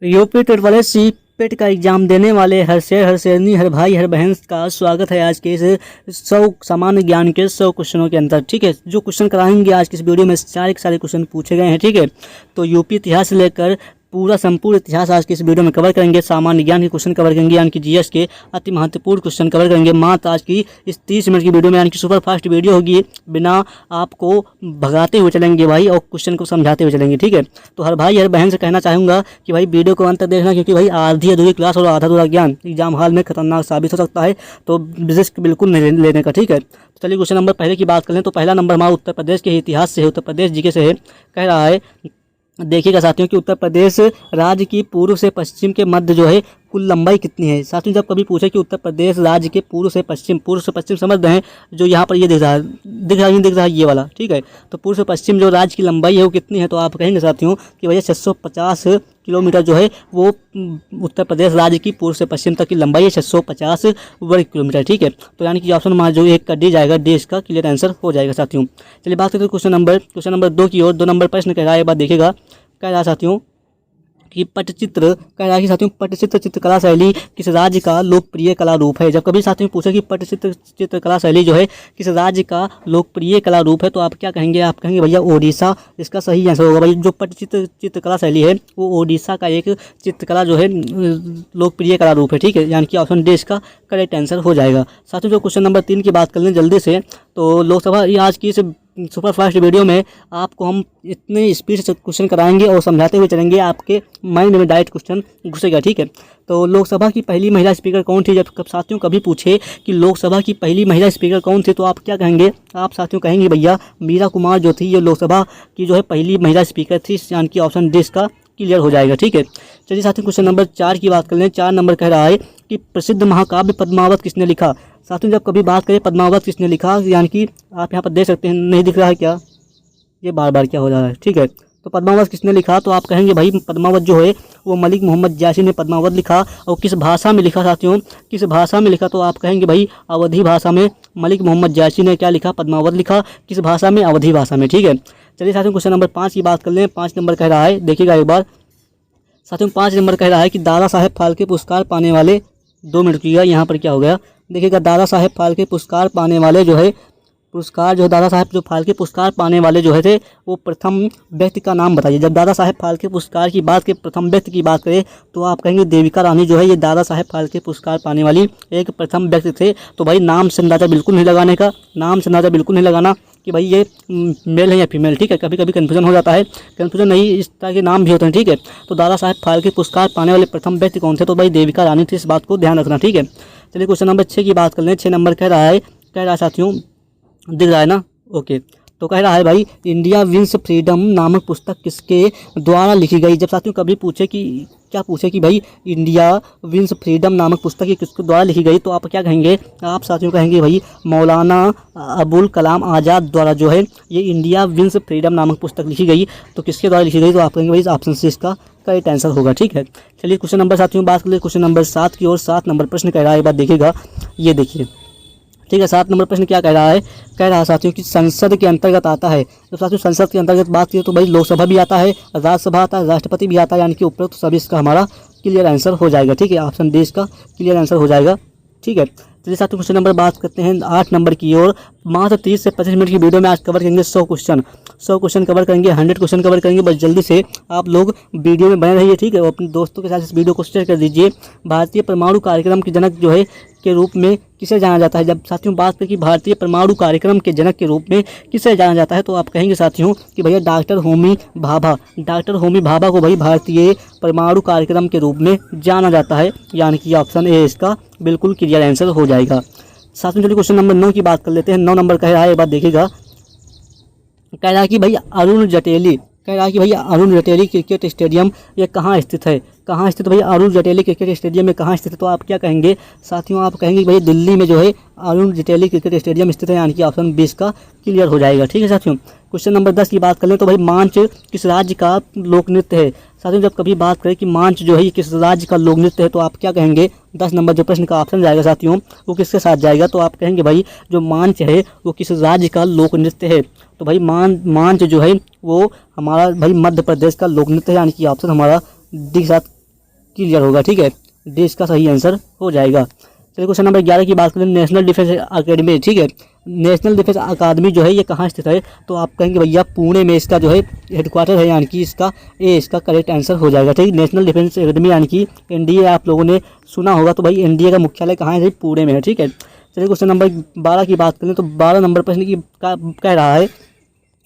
UP TET वाले CIPET का exam देने वाले हर शेर हर शेरनी हर भाई हर बहन का स्वागत है आज के इस 100 सामान्य ज्ञान के 100 क्वेश्चनों के अंदर। ठीक है, जो क्वेश्चन कराएंगे आज की इस वीडियो में सारे के सारे क्वेश्चन पूछे गए हैं। ठीक है, तो यूपी इतिहास से लेकर पूरा संपूर्ण इतिहास आज की इस वीडियो में कवर करेंगे। सामान्य ज्ञान के क्वेश्चन कवर करेंगे, यानी कि जीएस के अति महत्वपूर्ण क्वेश्चन कवर करेंगे। मात्र आज की इस 30 मिनट की वीडियो में, यानी कि सुपर फास्ट वीडियो होगी, बिना आपको भगाते हुए चलेंगे भाई और क्वेश्चन को समझाते हुए चलेंगे। ठीक है, तो हर भाई हर बहन से कहना चाहूँगा कि भाई वीडियो को अंत तक देखना, क्योंकि भाई आधी अधूरी क्लास और आधा अधूरा ज्ञान एग्जाम हॉल में खतरनाक साबित हो सकता है, तो रिस्क बिल्कुल नहीं लेने का। ठीक है, तो चलिए क्वेश्चन नंबर पहले की बात कर लें। तो पहला नंबर हमारा उत्तर प्रदेश के इतिहास से है, उत्तर प्रदेश जीके से है। कह रहा है, देखिएगा साथियों कि उत्तर प्रदेश राज्य की पूर्व से पश्चिम के मध्य जो है कुल लंबाई कितनी है। साथियों जब कभी पूछे कि उत्तर प्रदेश राज्य के पूर्व से पश्चिम समझ रहे हैं, जो यहाँ पर ये दिख रहा है ये वाला। ठीक है, तो पूर्व से पश्चिम जो राज्य की लंबाई है वो कितनी है, तो आप कहेंगे साथियों कि भैया 650 किलोमीटर जो है वो उत्तर प्रदेश राज्य की पूर्व से पश्चिम तक की लंबाई है 650 वर्ग किलोमीटर। ठीक है, तो यानी कि ऑप्शन हमारा जो एक का डी जाएगा, डी इसका क्लियर आंसर हो जाएगा साथियों। चलिए बात करते हैं क्वेश्चन नंबर 2 की ओर। 2 नंबर प्रश्न कह रहा है, बात देखिएगा। कह रहा साथियों कि पटचित्र, कह रहा है कि साथियों पटचित्र चित्रकला शैली किस राज्य का लोकप्रिय कला रूप है। जब कभी साथियों पूछे कि पटचित्र चित्रकला शैली जो है किस राज्य का लोकप्रिय कला रूप है, तो आप क्या कहेंगे? आप कहेंगे भैया ओडिशा इसका सही आंसर होगा। भाई जो पटचित्र चित्रकला शैली है वो ओडिशा का एक चित्रकला जो है लोकप्रिय कला रूप है। ठीक है, यानी कि ऑप्शन डी इसका करेक्ट आंसर हो जाएगा। साथियों जो क्वेश्चन नंबर 3 की बात कर लें जल्दी से, तो लोकसभा आज की इस सुपर फास्ट वीडियो में आपको हम इतने स्पीड से क्वेश्चन कराएंगे और समझाते हुए चलेंगे, आपके माइंड में डायरेक्ट क्वेश्चन घुसेगा। ठीक है, तो लोकसभा की पहली महिला स्पीकर कौन थी? जब साथियों कभी पूछे कि लोकसभा की पहली महिला स्पीकर कौन थी, तो आप क्या कहेंगे? आप साथियों कहेंगे भैया मीरा कुमार जो थी ये लोकसभा की जो है पहली महिला स्पीकर थी, यानी कि ऑप्शन डी का क्लियर हो जाएगा। ठीक है, चलिए साथियों क्वेश्चन नंबर 4 की बात कर लें। 4 नंबर कह रहा है कि प्रसिद्ध महाकाव्य पद्मावत किसने लिखा। साथियों जब कभी बात करें पद्मावत किसने लिखा, यानी कि आप यहाँ पर देख सकते हैं, नहीं दिख रहा है क्या? ये बार बार क्या हो रहा है? ठीक है, तो पद्मावत किसने लिखा, तो आप कहेंगे भाई पद्मावत जो है वो मलिक मोहम्मद जैसी ने पद्मावत लिखा। और किस भाषा में लिखा साथियों? किस भाषा में लिखा, तो आप कहेंगे भाई अवधी भाषा में मलिक मोहम्मद जैसी ने क्या लिखा? पद्मावत लिखा। किस भाषा में? अवधी भाषा में। ठीक है, चलिए साथियों क्वेश्चन नंबर 5 की बात कर लें। 5 नंबर कह रहा है, देखिएगा एक बार साथियों। 5 नंबर कह रहा है कि दादा साहेब फाल्के पुरस्कार पाने वाले, 2 मिनट की यहाँ पर क्या हो गया देखिएगा, दादा साहेब फाल्के पुरस्कार पाने वाले जो है दादा साहेब जो फाल्के पुरस्कार पाने वाले जो है थे वो प्रथम व्यक्ति का नाम बताइए। जब दादा साहेब फाल्के पुरस्कार की बात करें, प्रथम व्यक्ति की बात करें, तो आप कहेंगे देविका रानी जो है ये दादा साहेब फाल्के पुरस्कार पाने वाली एक प्रथम व्यक्ति थे। तो भाई नाम से अंदाजा बिल्कुल नहीं लगाने का, नाम से अंदाजा बिल्कुल नहीं लगाना कि भाई ये मेल है या फीमेल। ठीक है, कभी कभी कन्फ्यूजन हो जाता है, कन्फ्यूजन नहीं, इस तरह के नाम भी होते हैं। ठीक है, तो दादा साहेब फाल्के पुरस्कार पाने वाले प्रथम व्यक्ति कौन थे, तो भाई देविका रानी थी, इस बात को ध्यान रखना। ठीक है, चलिए क्वेश्चन नंबर 6 की बात कर लें। 6 नंबर कह रहा है साथियों, दिख रहा है ना? ओके, तो कह रहा है भाई इंडिया विंस फ्रीडम नामक पुस्तक किसके द्वारा लिखी गई। जब साथियों कभी पूछे कि भाई इंडिया विंस फ्रीडम नामक पुस्तक किसके द्वारा लिखी गई, तो आप क्या कहेंगे? आप साथियों कहेंगे भाई मौलाना अबुल कलाम आज़ाद द्वारा जो है ये इंडिया विंस फ्रीडम नामक पुस्तक लिखी गई। तो किसके द्वारा लिखी गई, तो आप कहेंगे भाई ऑप्शन सी इसका करेक्ट आंसर होगा। ठीक है, चलिए क्वेश्चन नंबर साथियों बात कर ले क्वेश्चन नंबर 7 की ओर। 7 नंबर प्रश्न कह रहा है, बात देखिएगा, ये देखिए। ठीक है, 7 नंबर प्रश्न क्या कह रहा है? कह रहा है साथियों कि संसद के अंतर्गत आता है। तो साथियों संसद के अंतर्गत बात करें तो भाई लोकसभा भी आता है, राज्यसभा आता है, राष्ट्रपति भी आता है, यानी कि उपरोक्त सभी इसका हमारा क्लियर आंसर हो जाएगा। ठीक है, ऑप्शन डी इसका क्लियर आंसर हो जाएगा। ठीक है, चलिए साथियों क्वेश्चन नंबर बात करते हैं 8 नंबर की ओर। मात्र 30 से 25 मिनट की वीडियो में आज कवर करेंगे 100 क्वेश्चन कवर करेंगे, 100 क्वेश्चन कवर करेंगे। बस जल्दी से आप लोग वीडियो में बने रहिए। ठीक है, और अपने दोस्तों के साथ इस वीडियो को शेयर कर दीजिए। भारतीय परमाणु कार्यक्रम के जनक जो है के रूप में किसे जाना जाता है। जब साथियों बात करें कि भारतीय परमाणु कार्यक्रम के जनक के रूप में किसे जाना जाता है, तो आप कहेंगे साथियों कि भैया डॉक्टर होमी भाभा। डॉक्टर होमी भाभा को भाई भारतीय परमाणु कार्यक्रम के रूप में जाना जाता है, यानी कि ऑप्शन ए इसका बिल्कुल क्लियर आंसर हो जाएगा। साथियों चलिए क्वेश्चन नंबर 9 की बात कर लेते हैं। 9 नंबर कह रहा है, एक बात देखिएगा, कह रहा है कि भाई अरुण जटेली क्रिकेट स्टेडियम ये कहाँ स्थित है। कहाँ स्थित भाई अरुण जेटली क्रिकेट स्टेडियम में कहाँ स्थित है, तो आप क्या कहेंगे साथियों? आप कहेंगे भाई दिल्ली में जो है अरुण जेटली क्रिकेट स्टेडियम स्थित है, यानी कि ऑप्शन 20 का क्लियर हो जाएगा। ठीक है साथियों, क्वेश्चन नंबर 10 की बात कर लें तो भाई मांच किस राज्य का लोक नृत्य है। साथियों जब कभी बात करें कि मांच जो है ये किस राज्य का लोक नृत्य है, तो आप क्या कहेंगे? 10 नंबर जो प्रश्न का ऑप्शन जाएगा साथियों वो किसके साथ जाएगा, तो आप कहेंगे भाई जो मांच है वो किस राज्य का लोक नृत्य है। तो भाई मांच जो है वो हमारा भाई मध्य प्रदेश का लोक नृत्य है, यानी कि ऑप्शन हमारा डी के साथ क्लियर होगा। ठीक है, डी इसका सही आंसर हो जाएगा। चलिए क्वेश्चन नंबर 11 की बात करें, नेशनल डिफेंस अकेडमी। ठीक है, नेशनल डिफेंस अकादमी जो है ये कहाँ स्थित है, तो आप कहेंगे भैया पुणे में इसका जो है हेडक्वार्टर है, यानी कि इसका ए इसका करेक्ट आंसर हो जाएगा। ठीक, नेशनल डिफेंस अकेडमी यानी कि एनडीए आप लोगों ने सुना होगा, तो भाई एनडीए का मुख्यालय कहाँ है, पुणे में है। ठीक है, चलिए क्वेश्चन नंबर 12 की बात करें, तो 12 नंबर प्रश्न की कह रहा है,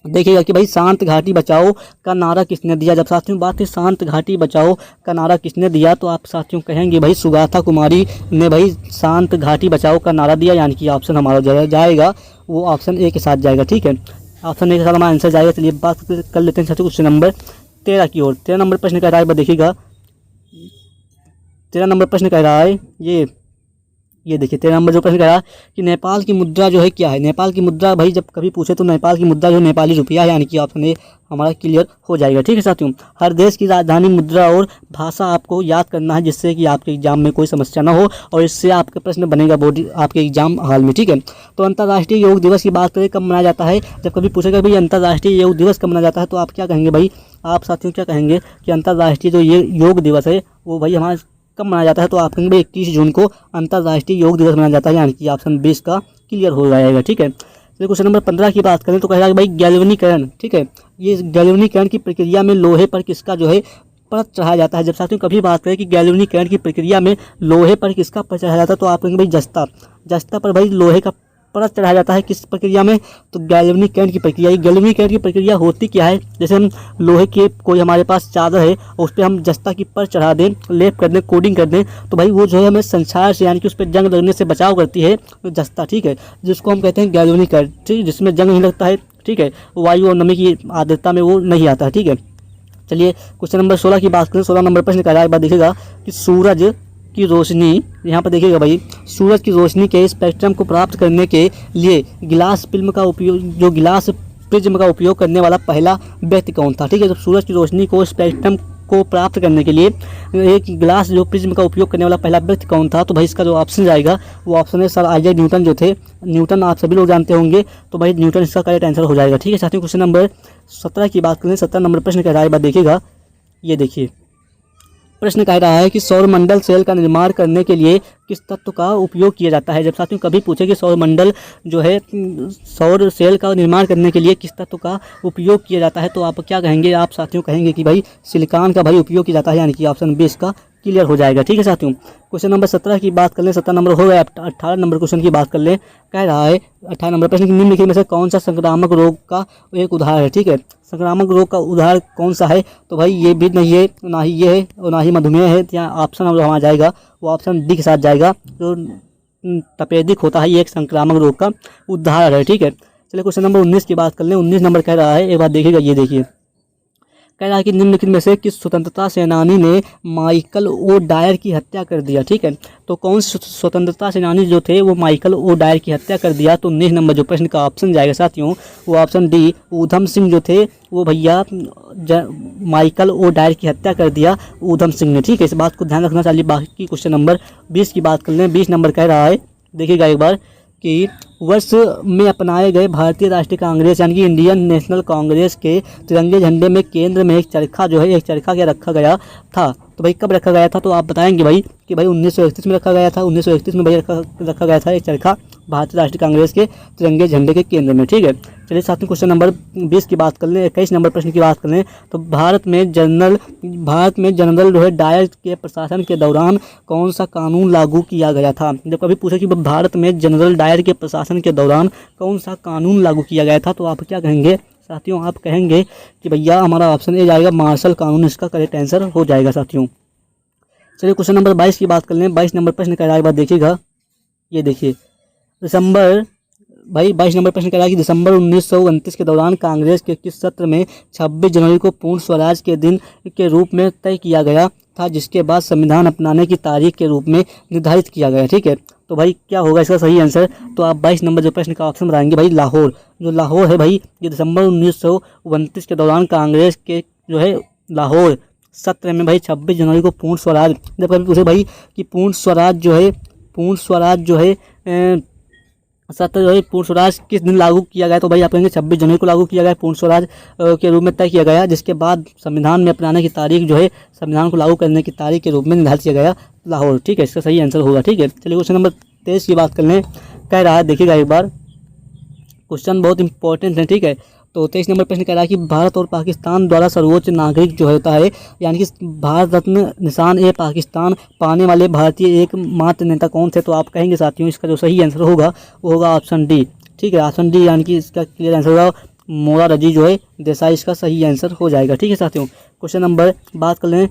देखिएगा कि भाई शांत घाटी बचाओ का नारा किसने दिया। जब साथियों बात है शांत घाटी बचाओ का नारा किसने दिया, तो आप साथियों कहेंगे भाई सुगाथा कुमारी ने भाई शांत घाटी बचाओ का नारा दिया, यानी कि ऑप्शन हमारा जाएगा वो ऑप्शन ए के साथ जाएगा। ठीक है, ऑप्शन ए के साथ हमारा आंसर जाएगा। चलिए बात कर लेते हैं साथियों क्वेश्चन नंबर 13 की ओर। 13 नंबर प्रश्न कह रहा है, देखिएगा 13 नंबर प्रश्न कह रहा है, ये देखिए 13 नंबर जो प्रश्न कह रहा है कि नेपाल की मुद्रा जो है क्या है। नेपाल की मुद्रा भाई जब कभी पूछे तो नेपाल की मुद्रा जो नेपाली रुपया है, यानी कि ऑप्शन ए हमारा क्लियर हो जाएगा। ठीक है साथियों, हर देश की राजधानी, मुद्रा और भाषा आपको याद करना है, जिससे कि आपके एग्जाम में कोई समस्या ना हो और इससे आपका प्रश्न बनेगा बोर्ड आपके एग्जाम हाल में। ठीक है, तो अंतर्राष्ट्रीय योग दिवस की बात करें कब मनाया जाता है, जब कभी पूछेगा भाई अंतर्राष्ट्रीय योग दिवस कब मनाया जाता है, तो आप क्या कहेंगे भाई, आप साथियों क्या कहेंगे कि अंतर्राष्ट्रीय जो ये योग दिवस है वो भाई हमारा कब मनाया जाता है, तो आप कहेंगे 21 जून को अंतर्राष्ट्रीय योग दिवस मनाया जाता है, यानी कि ऑप्शन 20 का क्लियर हो जाएगा। ठीक है, तो क्वेश्चन नंबर 15 की बात करें तो कह रहा है भाई गैल्वेनीकरण। ठीक है, ये गैल्वेनीकरण की प्रक्रिया में लोहे पर किसका जो है परत चढ़ाया जाता है। जब साथियों कभी बात करें कि गैल्वेनीकरण की प्रक्रिया में लोहे पर किसका परत चढ़ाया जाता है, तो आप कहेंगे भाई जस्ता पर भाई लोहे का परत चढ़ाया जाता है किस प्रक्रिया में, तो गैल्वेनीकरण की प्रक्रिया। गैल्वेनीकरण की प्रक्रिया होती क्या है, जैसे हम लोहे के कोई हमारे पास चादर है और उस पर हम जस्ता की परत चढ़ा दें, लेप कर दें, कोडिंग कर दें, तो भाई वो जो है हमें संक्षार से यानी कि उस पर जंग लगने से बचाव करती है जस्ता। ठीक है, जिसको हम कहते हैं गैल्वेनीकरण। ठीक, जिसमें जंग नहीं लगता है। ठीक है, वायु और नमी की आर्द्रता में वो नहीं आता है। ठीक है, चलिए क्वेश्चन नंबर 16 की बात करें। 16 नंबर प्रश्न का एक बार देखिएगा कि सूरज की रोशनी, यहाँ पर देखिएगा भाई सूरज की रोशनी के स्पेक्ट्रम को प्राप्त करने के लिए गिलास प्रिज्म का उपयोग करने वाला पहला व्यक्ति कौन था। ठीक है, जब सूरज की रोशनी को स्पेक्ट्रम को प्राप्त करने के लिए एक गिलास जो प्रिज्म का उपयोग करने वाला पहला व्यक्ति कौन था, तो भाई इसका जो ऑप्शन जाएगा वो ऑप्शन है सर आइजैक न्यूटन जो थे। न्यूटन आप सभी लोग जानते होंगे, तो भाई न्यूटन इसका करेक्ट आंसर हो जाएगा। ठीक है साथियों, क्वेश्चन नंबर 17 की बात करें। 17 नंबर प्रश्न कह रहा है, बात देखिएगा, ये देखिए प्रश्न कह रहा है कि सौरमंडल सेल का निर्माण करने के लिए किस तत्व का उपयोग किया जाता है। जब साथियों कभी पूछे कि सौरमंडल जो है सौर सेल का निर्माण करने के लिए किस तत्व का उपयोग किया जाता है, तो आप क्या कहेंगे, आप साथियों कहेंगे कि भाई सिलिकॉन का भाई उपयोग किया जाता है, यानी कि ऑप्शन 20 का क्लियर हो जाएगा। ठीक है साथियों, क्वेश्चन नंबर 17 की बात कर लें। 17 नंबर हो गया, 18 नंबर क्वेश्चन की बात कर लें। कह रहा है 18 नंबर प्रश्न, निम्नलिखित में से कौन सा संक्रामक रोग का एक उदाहरण है। ठीक है, संक्रामक रोग का उदाहरण कौन सा है, तो भाई ये भी नहीं है, ना ही ये है और ना ही मधुमेह है। यहाँ ऑप्शन हमारा जाएगा वो ऑप्शन डी के साथ जाएगा, जो तपेदिक होता है, ये एक संक्रामक रोग का उदाहरण है। ठीक है, चलिए क्वेश्चन नंबर 19 की बात कर लें। 19 नंबर कह रहा है, एक बार देखिएगा, ये देखिए कह रहा है कि निम्नलिखित में से किस स्वतंत्रता सेनानी ने माइकल ओ डायर की हत्या कर दिया। ठीक है, तो कौन से स्वतंत्रता सेनानी जो थे वो माइकल ओ डायर की हत्या कर दिया, तो 19 नंबर जो प्रश्न का ऑप्शन जाएगा साथियों वो ऑप्शन डी ऊधम सिंह जो थे वो भैया माइकल ओ डायर की हत्या कर दिया ऊधम सिंह ने। ठीक है, इस बात को ध्यान रखना चाहिए। बाकी क्वेश्चन नंबर 20 की बात कर लें। 20 नंबर कह रहा है, देखिएगा एक बार कि वर्ष में अपनाए गए भारतीय राष्ट्रीय कांग्रेस यानी कि इंडियन नेशनल कांग्रेस के तिरंगे झंडे में केंद्र में एक चरखा जो है, एक चरखा क्या रखा गया था, तो भाई कब रखा गया था, तो आप बताएंगे भाई कि भाई 1931 में रखा गया था। 1931 में भाई रखा गया था एक चरखा भारतीय राष्ट्रीय कांग्रेस के तिरंगे झंडे के केंद्र में। ठीक है, चलिए साथ में क्वेश्चन नंबर 20 की बात कर लें। 21 नंबर प्रश्न की बात कर लें, तो भारत में जनरल जो है डायर के प्रशासन के दौरान कौन सा कानून लागू किया गया था। जब कभी पूछे कि भारत में जनरल डायर के प्रशासन के दौरान कौन सा कानून लागू किया गया था, तो आप क्या कहेंगे साथियों, आप कहेंगे कि भैया हमारा ऑप्शन ए जाएगा मार्शल कानून, इसका करेक्ट आंसर हो जाएगा साथियों। चलिए क्वेश्चन नंबर 22 की बात कर लें। 22 नंबर प्रश्न कह रहा है, बात देखिएगा, ये देखिए दिसंबर भाई 22 नंबर प्रश्न कह रहा है कि दिसंबर 1929 के दौरान कांग्रेस के किस सत्र में 26 जनवरी को पूर्ण स्वराज के दिन के रूप में तय किया गया था, जिसके बाद संविधान अपनाने की तारीख के रूप में निर्धारित किया गया। ठीक है, तो भाई क्या होगा इसका सही आंसर, तो आप 22 नंबर जो प्रश्न का ऑप्शन बताएंगे भाई लाहौर। जो लाहौर है भाई, ये दिसंबर 1929 के दौरान कांग्रेस के जो है लाहौर सत्र में भाई 26 जनवरी को पूर्ण स्वराज, जब कभी पूछे भाई कि पूर्ण स्वराज जो है सत्तर जो है पूर्ण स्वराज किस दिन लागू किया गया, तो भाई आप कहेंगे 26 जनवरी को लागू किया गया पूर्ण स्वराज के रूप में तय किया गया, जिसके बाद संविधान में अपनाने की तारीख जो है संविधान को लागू करने की तारीख के रूप में निर्धारित किया गया लाहौर। ठीक है, इसका सही आंसर होगा। ठीक है, चलिए क्वेश्चन नंबर 23 की बात कर लें। कह रहा है, देखिएगा एक बार, क्वेश्चन बहुत इंपॉर्टेंट है। ठीक है, तो 23 नंबर प्रश्न कह रहा है कि भारत और पाकिस्तान द्वारा सर्वोच्च नागरिक जो होता है, यानी कि भारत रत्न निशान ए पाकिस्तान पाने वाले भारतीय एकमात्र नेता कौन थे, तो आप कहेंगे साथियों इसका जो सही आंसर होगा वो होगा ऑप्शन डी। ठीक है, ऑप्शन डी, यानी कि इसका क्लियर आंसर होगा मोरारजी जो है देसाई, इसका सही आंसर हो जाएगा। ठीक है साथियों, क्वेश्चन नंबर बात कर लें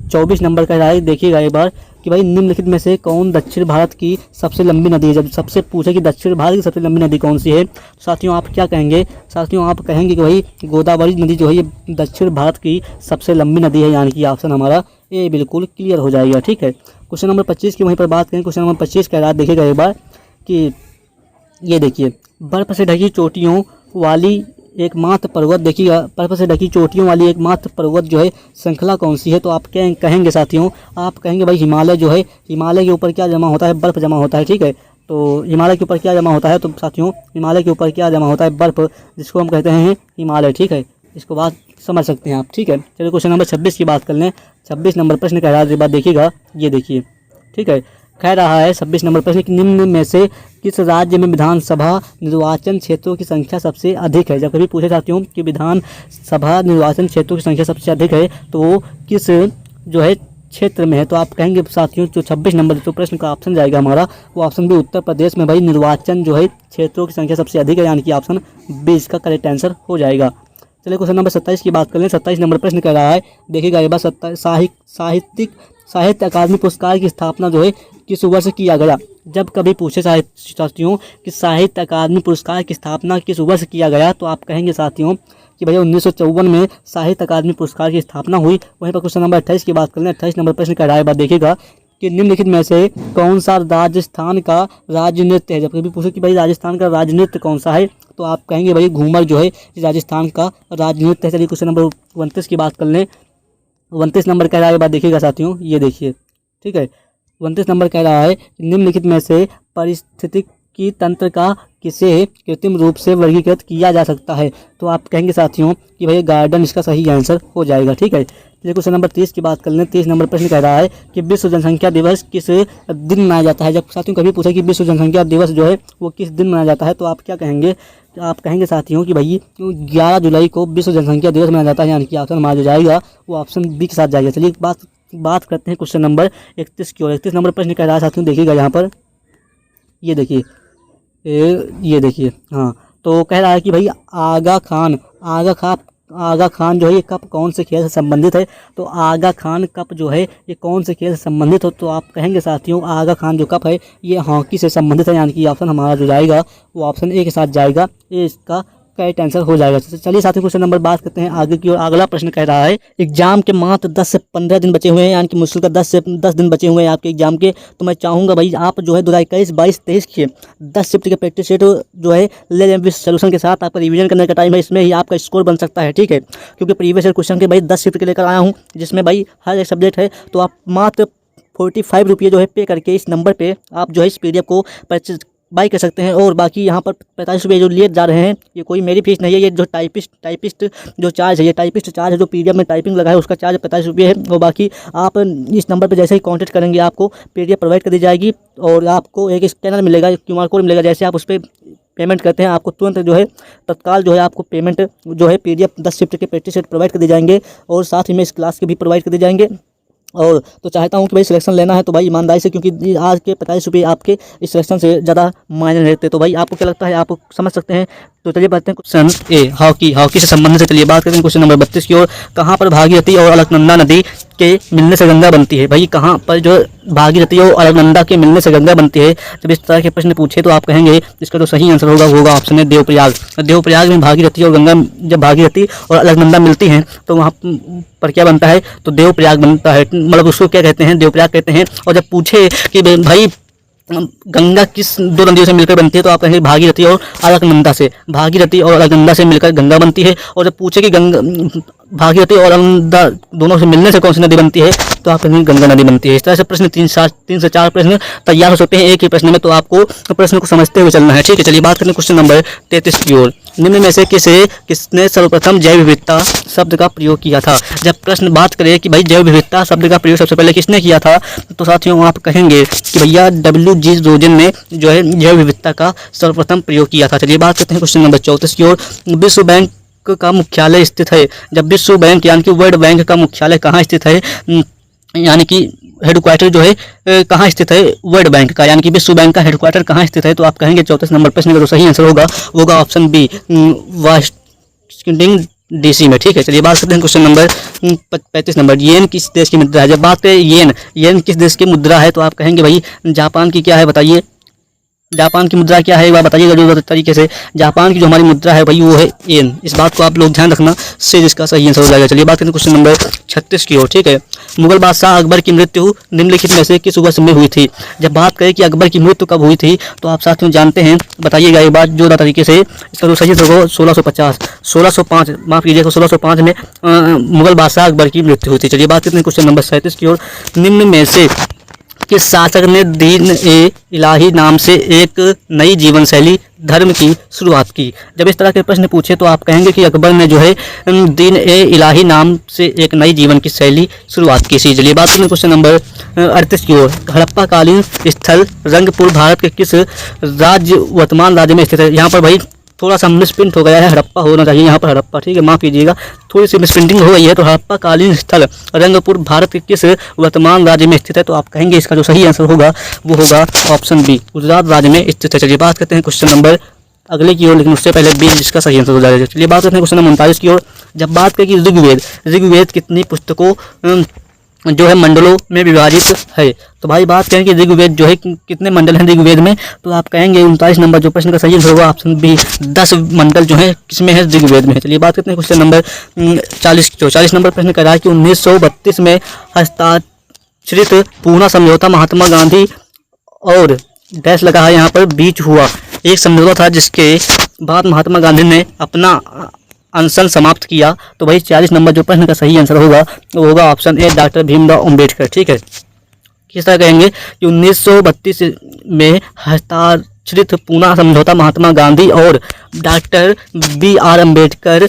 24 नंबर का है। देखिएगा एक बार कि भाई निम्नलिखित में से कौन दक्षिण भारत की सबसे लंबी नदी है। जब सबसे पूछे कि दक्षिण भारत की सबसे लंबी नदी कौन सी है, तो साथियों आप क्या कहेंगे? साथियों आप कहेंगे कि भाई गोदावरी नदी जो है ये दक्षिण भारत की सबसे लंबी नदी है, यानी कि ऑप्शन हमारा ए बिल्कुल क्लियर हो जाएगा। ठीक है, क्वेश्चन नंबर 25 की वहीं पर बात करें। क्वेश्चन नंबर 25 कह रहा है, देखिएगा एक बार कि ये देखिए, बर्फ से ढकी चोटियों वाली एकमात्र पर्वत, देखिएगा बर्फ से ढकी चोटियों वाली एकमात्र पर्वत जो है श्रृंखला कौन सी है, तो आप क्या कहेंगे साथियों? आप कहेंगे भाई हिमालय जो है, हिमालय के ऊपर क्या जमा होता है? बर्फ़ जमा होता है। ठीक है, तो हिमालय के ऊपर क्या जमा होता है? तो साथियों हिमालय के ऊपर क्या जमा होता है? बर्फ़, जिसको हम कहते हैं हिमालय। ठीक है, इसको बात समझ सकते हैं आप। ठीक है, चलिए क्वेश्चन नंबर 26 की बात कर लें। 26 नंबर प्रश्न कह रहा है, बात देखिएगा, ये देखिए। ठीक है, कह रहा है 26 नंबर प्रश्न कि निम्न में से किस राज्य में विधानसभा निर्वाचन क्षेत्रों की संख्या सबसे अधिक है। जब कभी पूछे साथियों कि विधानसभा निर्वाचन क्षेत्रों की संख्या सबसे अधिक है तो वो किस जो है क्षेत्र में है, तो आप कहेंगे साथियों जो 26 नंबर जो प्रश्न का ऑप्शन जाएगा हमारा, वो ऑप्शन बी उत्तर प्रदेश में भाई निर्वाचन जो है क्षेत्रों की संख्या सबसे अधिक है, यानी कि ऑप्शन बी इसका करेक्ट आंसर हो जाएगा। चलिए क्वेश्चन नंबर 27 की बात कर लें। 27 नंबर प्रश्न कह रहा है, देखिएगा एक बार, साहित्य अकादमी पुरस्कार की स्थापना जो है किस वर्ष किया गया। जब कभी पूछे साथियों कि साहित्य अकादमी पुरस्कार की स्थापना किस वर्ष किया गया, तो आप कहेंगे साथियों कि भैया 1954 में साहित्य अकादमी पुरस्कार की स्थापना हुई। वहीं पर क्वेश्चन नंबर 28 की बात कर लें। 28 नंबर प्रश्न का राय बात देखिएगा कि निम्नलिखित में से कौन सा राजस्थान का राज्य नृत्य है। जब कभी पूछे कि भाई राजस्थान का राज्य नृत्य कौन सा है, तो आप कहेंगे भाई घूमर जो है राजस्थान का राज्य नृत्य है। चलिए क्वेश्चन नंबर 29 की बात कर लें। 29 नंबर कह रहा है, बात देखिएगा साथियों, ये देखिए। ठीक है, 29 नंबर कह रहा है निम्नलिखित में से पारिस्थितिकी तंत्र का किसे कृत्रिम रूप से वर्गीकृत किया जा सकता है, तो आप कहेंगे साथियों कि भाई गार्डन इसका सही आंसर हो जाएगा। ठीक है, चलिए क्वेश्चन नंबर 30 की बात कर लें। 30 नंबर प्रश्न कह रहा है कि विश्व जनसंख्या दिवस किस दिन मनाया जाता है। जब साथियों कभी पूछे कि विश्व जनसंख्या दिवस जो है वो किस दिन मनाया जाता है, तो आप क्या कहेंगे? आप कहेंगे साथियों कि भाई 11 जुलाई को विश्व जनसंख्या दिवस मनाया जाता है, यानी कि ऑप्शन हमारा जो जाएगा वो ऑप्शन बी के साथ जाएगा। चलिए बात करते हैं क्वेश्चन नंबर 31 की ओर। 31 नंबर प्रश्न कह रहा है साथियों, देखिएगा यहाँ पर, ये देखिए, ये देखिए, हाँ, तो कह रहा है कि भाई आगा खान जो है ये कप कौन से खेल से संबंधित है, तो आगा खान कप जो है ये कौन से खेल से संबंधित हो, तो आप कहेंगे साथियों आगा खान जो कप है ये हॉकी से संबंधित है, यानी कि ऑप्शन हमारा जो जाएगा वो ऑप्शन ए के साथ जाएगा, ये इसका करेक्ट आंसर हो जाएगा। चलिए साथियों क्वेश्चन नंबर बात करते हैं आगे की ओर। अगला प्रश्न कह रहा है एग्जाम के मात्र 10 से 15 दिन बचे हुए हैं, यानी कि मुश्किल का 10 से 10 दिन बचे हुए हैं आपके एग्जाम के, तो मैं चाहूँगा भाई आप जो है 2021, 22, 23 के 10 शिफ्ट के प्रैक्टिस सेट जो है ले लें विद सोल्यूशन के साथ। आपका रिवीजन करने का टाइम है, इसमें ही आपका स्कोर बन सकता है। ठीक है, क्योंकि प्रीवियस ईयर क्वेश्चन के भाई 10 शिफ्ट के लेकर आया हूँ, जिसमें भाई हर एक सब्जेक्ट है, तो आप मात्र 45 रुपये जो है पे करके इस नंबर पे आप जो है इस PDF को परचेज बाई कर सकते हैं। और बाकी यहाँ पर 45 रुपये जो लिए जा रहे हैं, ये कोई मेरी फीस नहीं है, ये जो टाइपिस्ट जो चार्ज है, ये टाइपिस्ट चार्ज है, जो PDF में टाइपिंग लगा है उसका चार्ज 45 रुपये है। और बाकी आप इस नंबर पर जैसे ही कॉन्टेक्ट करेंगे आपको PDF प्रोवाइड कर दी जाएगी, और आपको एक स्कैनर मिलेगा, QR कोड मिलेगा। जैसे आप उस पर पेमेंट करते हैं, आपको तुरंत जो है तत्काल जो है आपको पेमेंट जो है PDF 10 शिफ्ट के प्रैक्टिस सेट प्रोवाइड कर दी जाएंगे, और साथ ही में इस क्लास के भी प्रोवाइड कर दी जाएंगे। और तो चाहता हूँ कि भाई सिलेक्शन लेना है तो भाई ईमानदारी से, क्योंकि आज के 45 रुपये आपके इस सिलेक्शन से ज़्यादा मायने नहीं रहते। तो भाई आपको क्या लगता है, आप समझ सकते हैं। तो चलिए बढ़ते हैं क्वेश्चन ए, हॉकी से संबंधित है। चलिए बात करते हैं क्वेश्चन नंबर 32 की ओर। कहाँ पर भागीरथी और अलकनंदा नदी के मिलने से गंगा बनती है। भाई कहाँ पर जो भागीरथी और अलकनंदा के मिलने से गंगा बनती है, जब इस तरह के प्रश्न पूछे तो आप कहेंगे इसका जो सही आंसर होगा ऑप्शन है देवप्रयाग। देवप्रयाग में भागीरथी और गंगा, जब भागीरथी और अलकनंदा मिलती हैं तो वहाँ पर क्या बनता है, तो देवप्रयाग बनता है, मतलब उसको क्या कहते हैं, देवप्रयाग कहते हैं। और जब पूछे कि भाई गंगा किस दो नदियों से मिलकर बनती है, तो आप कहेंगे भागीरथी और अलकनंदा से। भागीरथी और अलकनंदा से मिलकर गंगा बनती है। और जब पूछे कि भागीरथी और अलंदा दोनों से मिलने से कौन सी नदी बनती है? तो आप कहेंगे गंगा नदी बनती है। इस तरह से प्रश्न 3 से 4 प्रश्न तैयार हो सकते हैं एक ही प्रश्न में, तो आपको प्रश्न को समझते हुए चलना है, ठीक है। चलिए बात करते हैं क्वेश्चन नंबर 33 की ओर। निम्न में से किसने सर्वप्रथम जैव विविधता शब्द का प्रयोग किया था? जब प्रश्न बात करें कि भाई जैव विविधता शब्द का प्रयोग सबसे पहले किसने किया था, तो साथियों आप कहेंगे कि भैया W.G. रोजन ने जो है जैव विविधता का सर्वप्रथम प्रयोग किया था। चलिए बात करते हैं क्वेश्चन नंबर 34 की ओर। विश्व बैंक का मुख्यालय स्थित है? जब विश्व बैंक यानी कि वर्ल्ड बैंक का मुख्यालय कहाँ स्थित है, यानी कि हेडक्वार्टर जो है कहाँ स्थित है वर्ल्ड बैंक का, यानी कि विश्व बैंक का हेडक्वार्टर कहाँ स्थित है, तो आप कहेंगे 34 नंबर प्रश्न का जो सही आंसर होगा ऑप्शन बी, वाशिंगटन DC में, ठीक है। चलिए बात करते हैं क्वेश्चन नंबर 35 नंबर। येन किस देश की मुद्रा है? जब बात करें येन किस देश की मुद्रा है, तो आप कहेंगे भाई जापान की क्या है, बताइए जापान की मुद्रा क्या है, एक बार बताइएगा जो तरीके से। जापान की जो हमारी मुद्रा है भाई वो है येन। इस बात को आप लोग ध्यान रखना से जिसका सही आंसर हो जाएगा। चलिए बात करते हैं क्वेश्चन नंबर 36 की ओर, ठीक है। मुगल बादशाह अकबर की मृत्यु निम्नलिखित में से किस वर्ष में हुई थी? जब बात करें कि अकबर की मृत्यु कब हुई थी, तो आप साथियों जानते हैं, बताइएगा एक बार जोरदार तरीके से। इसका जो सही आंसर होगा 1605 माफ कीजिएगा 1605 में मुगल बादशाह अकबर की मृत्यु हुई थी। चलिए बात करते हैं क्वेश्चन नंबर 37 की ओर। निम्न में से किस शासक ने दीन-ए-इलाही नाम से एक नई जीवन शैली धर्म की शुरुआत की? जब इस तरह के प्रश्न पूछे तो आप कहेंगे कि अकबर ने जो है दीन-ए-इलाही नाम से एक नई जीवन की शैली शुरुआत की थी। चलिए बात करते हैं क्वेश्चन नंबर 38 की ओर। हड़प्पा कालीन स्थल रंगपुर भारत के किस वर्तमान राज्य में स्थित है? यहाँ पर भाई थोड़ा सा मिसप्रिंट हो गया है, हड़प्पा होना चाहिए यहाँ पर हड़प्पा, ठीक है, माफ़ कीजिएगा, थोड़ी सी मिसप्रिंटिंग हो गई है। तो हड़प्पा कालीन स्थल रंगपुर भारत के किस वर्तमान राज्य में स्थित है? तो आप कहेंगे इसका जो सही आंसर होगा वो होगा ऑप्शन बी, गुजरात राज्य में स्थित है। चलिए बात करते हैं क्वेश्चन नंबर अगले की ओर, लेकिन उससे पहले बी जिसका सही आंसर हो जाएगा। चलिए बात करते हैं क्वेश्चन नंबर 39 की ओर। जब बात करें कि ऋग्वेद कितनी पुस्तकों जो है मंडलों में विभाजित है, तो भाई बात करें कि ऋग्वेद जो है कितने मंडल हैं ऋग्वेद में, तो आप कहेंगे 39 नंबर जो प्रश्न का सही आंसर होगा ऑप्शन बी, 10 मंडल जो है किसमें है, ऋग्वेद में है। चलिए बात करते हैं क्वेश्चन नंबर 40 नंबर प्रश्न कर रहा है कि 1932 में हस्ताक्षरित पूना समझौता महात्मा गांधी और डैश लगा है यहाँ पर बीच हुआ एक समझौता था जिसके बाद महात्मा गांधी ने अपना अनशन समाप्त किया। तो भाई 40 नंबर जो प्रश्न का सही आंसर होगा वो होगा option A, doctor Bhimrao Ambedkar, ठीक है। किस तरह कहेंगे कि 1932 में हस्ताक्षरित पूना समझौता महात्मा गांधी और डॉक्टर BR अम्बेडकर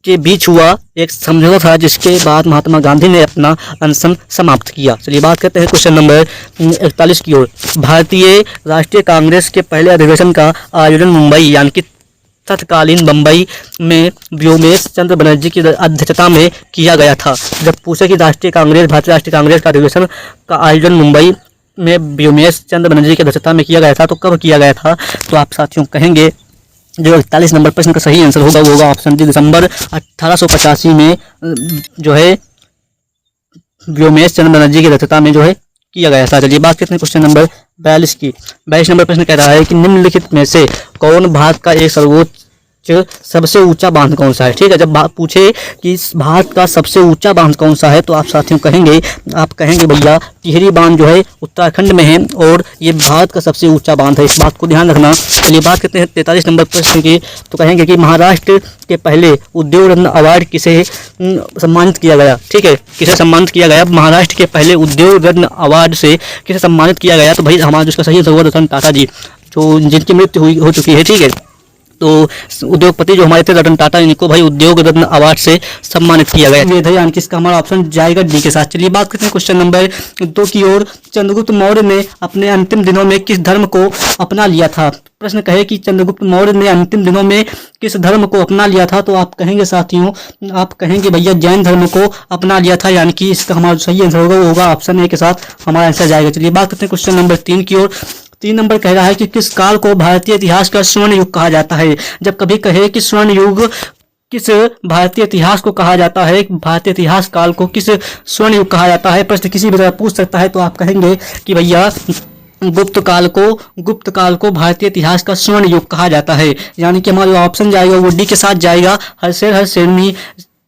के बीच हुआ एक समझौता था जिसके बाद महात्मा गांधी ने अपना अनशन समाप्त किया। चलिए बात करते हैं क्वेश्चन नंबर 41 की ओर। भारतीय राष्ट्रीय कांग्रेस के पहले अधिवेशन का आयोजन मुंबई यानी कि तत्कालीन बम्बई में व्योमेश चंद्र बनर्जी की अध्यक्षता में किया गया था। जब पूछे कि भारतीय राष्ट्रीय कांग्रेस का अधिवेशन का आयोजन मुंबई में व्योमेश चंद्र बनर्जी की अध्यक्षता में किया गया था, तो कब किया गया था, तो आप साथियों कहेंगे जो 41 नंबर प्रश्न का सही आंसर होगा वो होगा ऑप्शन डी, दिसंबर 1885 में जो है व्योमेश चंद्र बनर्जी की अध्यक्षता में जो है किया गया था। चलिए बात करते हैं क्वेश्चन नंबर 42 नंबर प्रश्न कह रहा है कि निम्नलिखित में से कौन भारत का एक सर्वोच्च सबसे ऊंचा बांध कौन सा है? ठीक है, जब बात पूछे कि भारत का सबसे ऊंचा बांध कौन सा है, तो आप साथियों कहेंगे भैया टिहरी बांध जो है उत्तराखंड में है और ये भारत का सबसे ऊंचा बांध है, इस बात को ध्यान रखना। चलिए बात करते हैं 43 नंबर प्रश्न की, तो कहेंगे कि महाराष्ट्र के पहले उद्योग रत्न अवार्ड किसे सम्मानित किया गया? ठीक है, किसे सम्मानित किया गया? महाराष्ट्र के पहले उद्योग रत्न अवार्ड से किसे सम्मानित किया गया? तो भाई हमारा जिसका सही होगा रतन टाटा जी, जो जिनकी मृत्यु हो चुकी है, ठीक है। तो उद्योगपति जो हमारे थे रतन टाटा, इनको भाई उद्योग रत्न अवार्ड से सम्मानित किया गया। यानी कि इसका हमारा ऑप्शन जाएगा डी के साथ। चलिए बात करते हैं क्वेश्चन नंबर 2 की ओर। चंद्रगुप्त मौर्य ने अपने अंतिम दिनों में किस धर्म को अपना लिया था? प्रश्न कहे कि चंद्रगुप्त मौर्य ने अंतिम दिनों में किस धर्म को अपना लिया था, तो आप कहेंगे साथियों, आप कहेंगे भैया जैन धर्म को अपना लिया था, यानी कि इसका हमारा सही आंसर होगा वो होगा ऑप्शन ए के साथ हमारा आंसर जाएगा। चलिए बात करते हैं क्वेश्चन नंबर 3 की ओर। 3 नंबर कह रहा है कि किस काल को भारतीय इतिहास का स्वर्ण युग कहा जाता है? जब कभी कहे कि स्वर्ण युग किस भारतीय इतिहास को कहा जाता है, भारतीय इतिहास काल को किस स्वर्ण युग कहा जाता है, प्रश्न किसी भी तरह पूछ सकता है, तो आप कहेंगे कि भैया गुप्त काल को भारतीय इतिहास का स्वर्ण युग कहा जाता है, यानी कि हमारा ऑप्शन जाएगा वो डी के साथ जाएगा, हर्षेर हर्षेरनी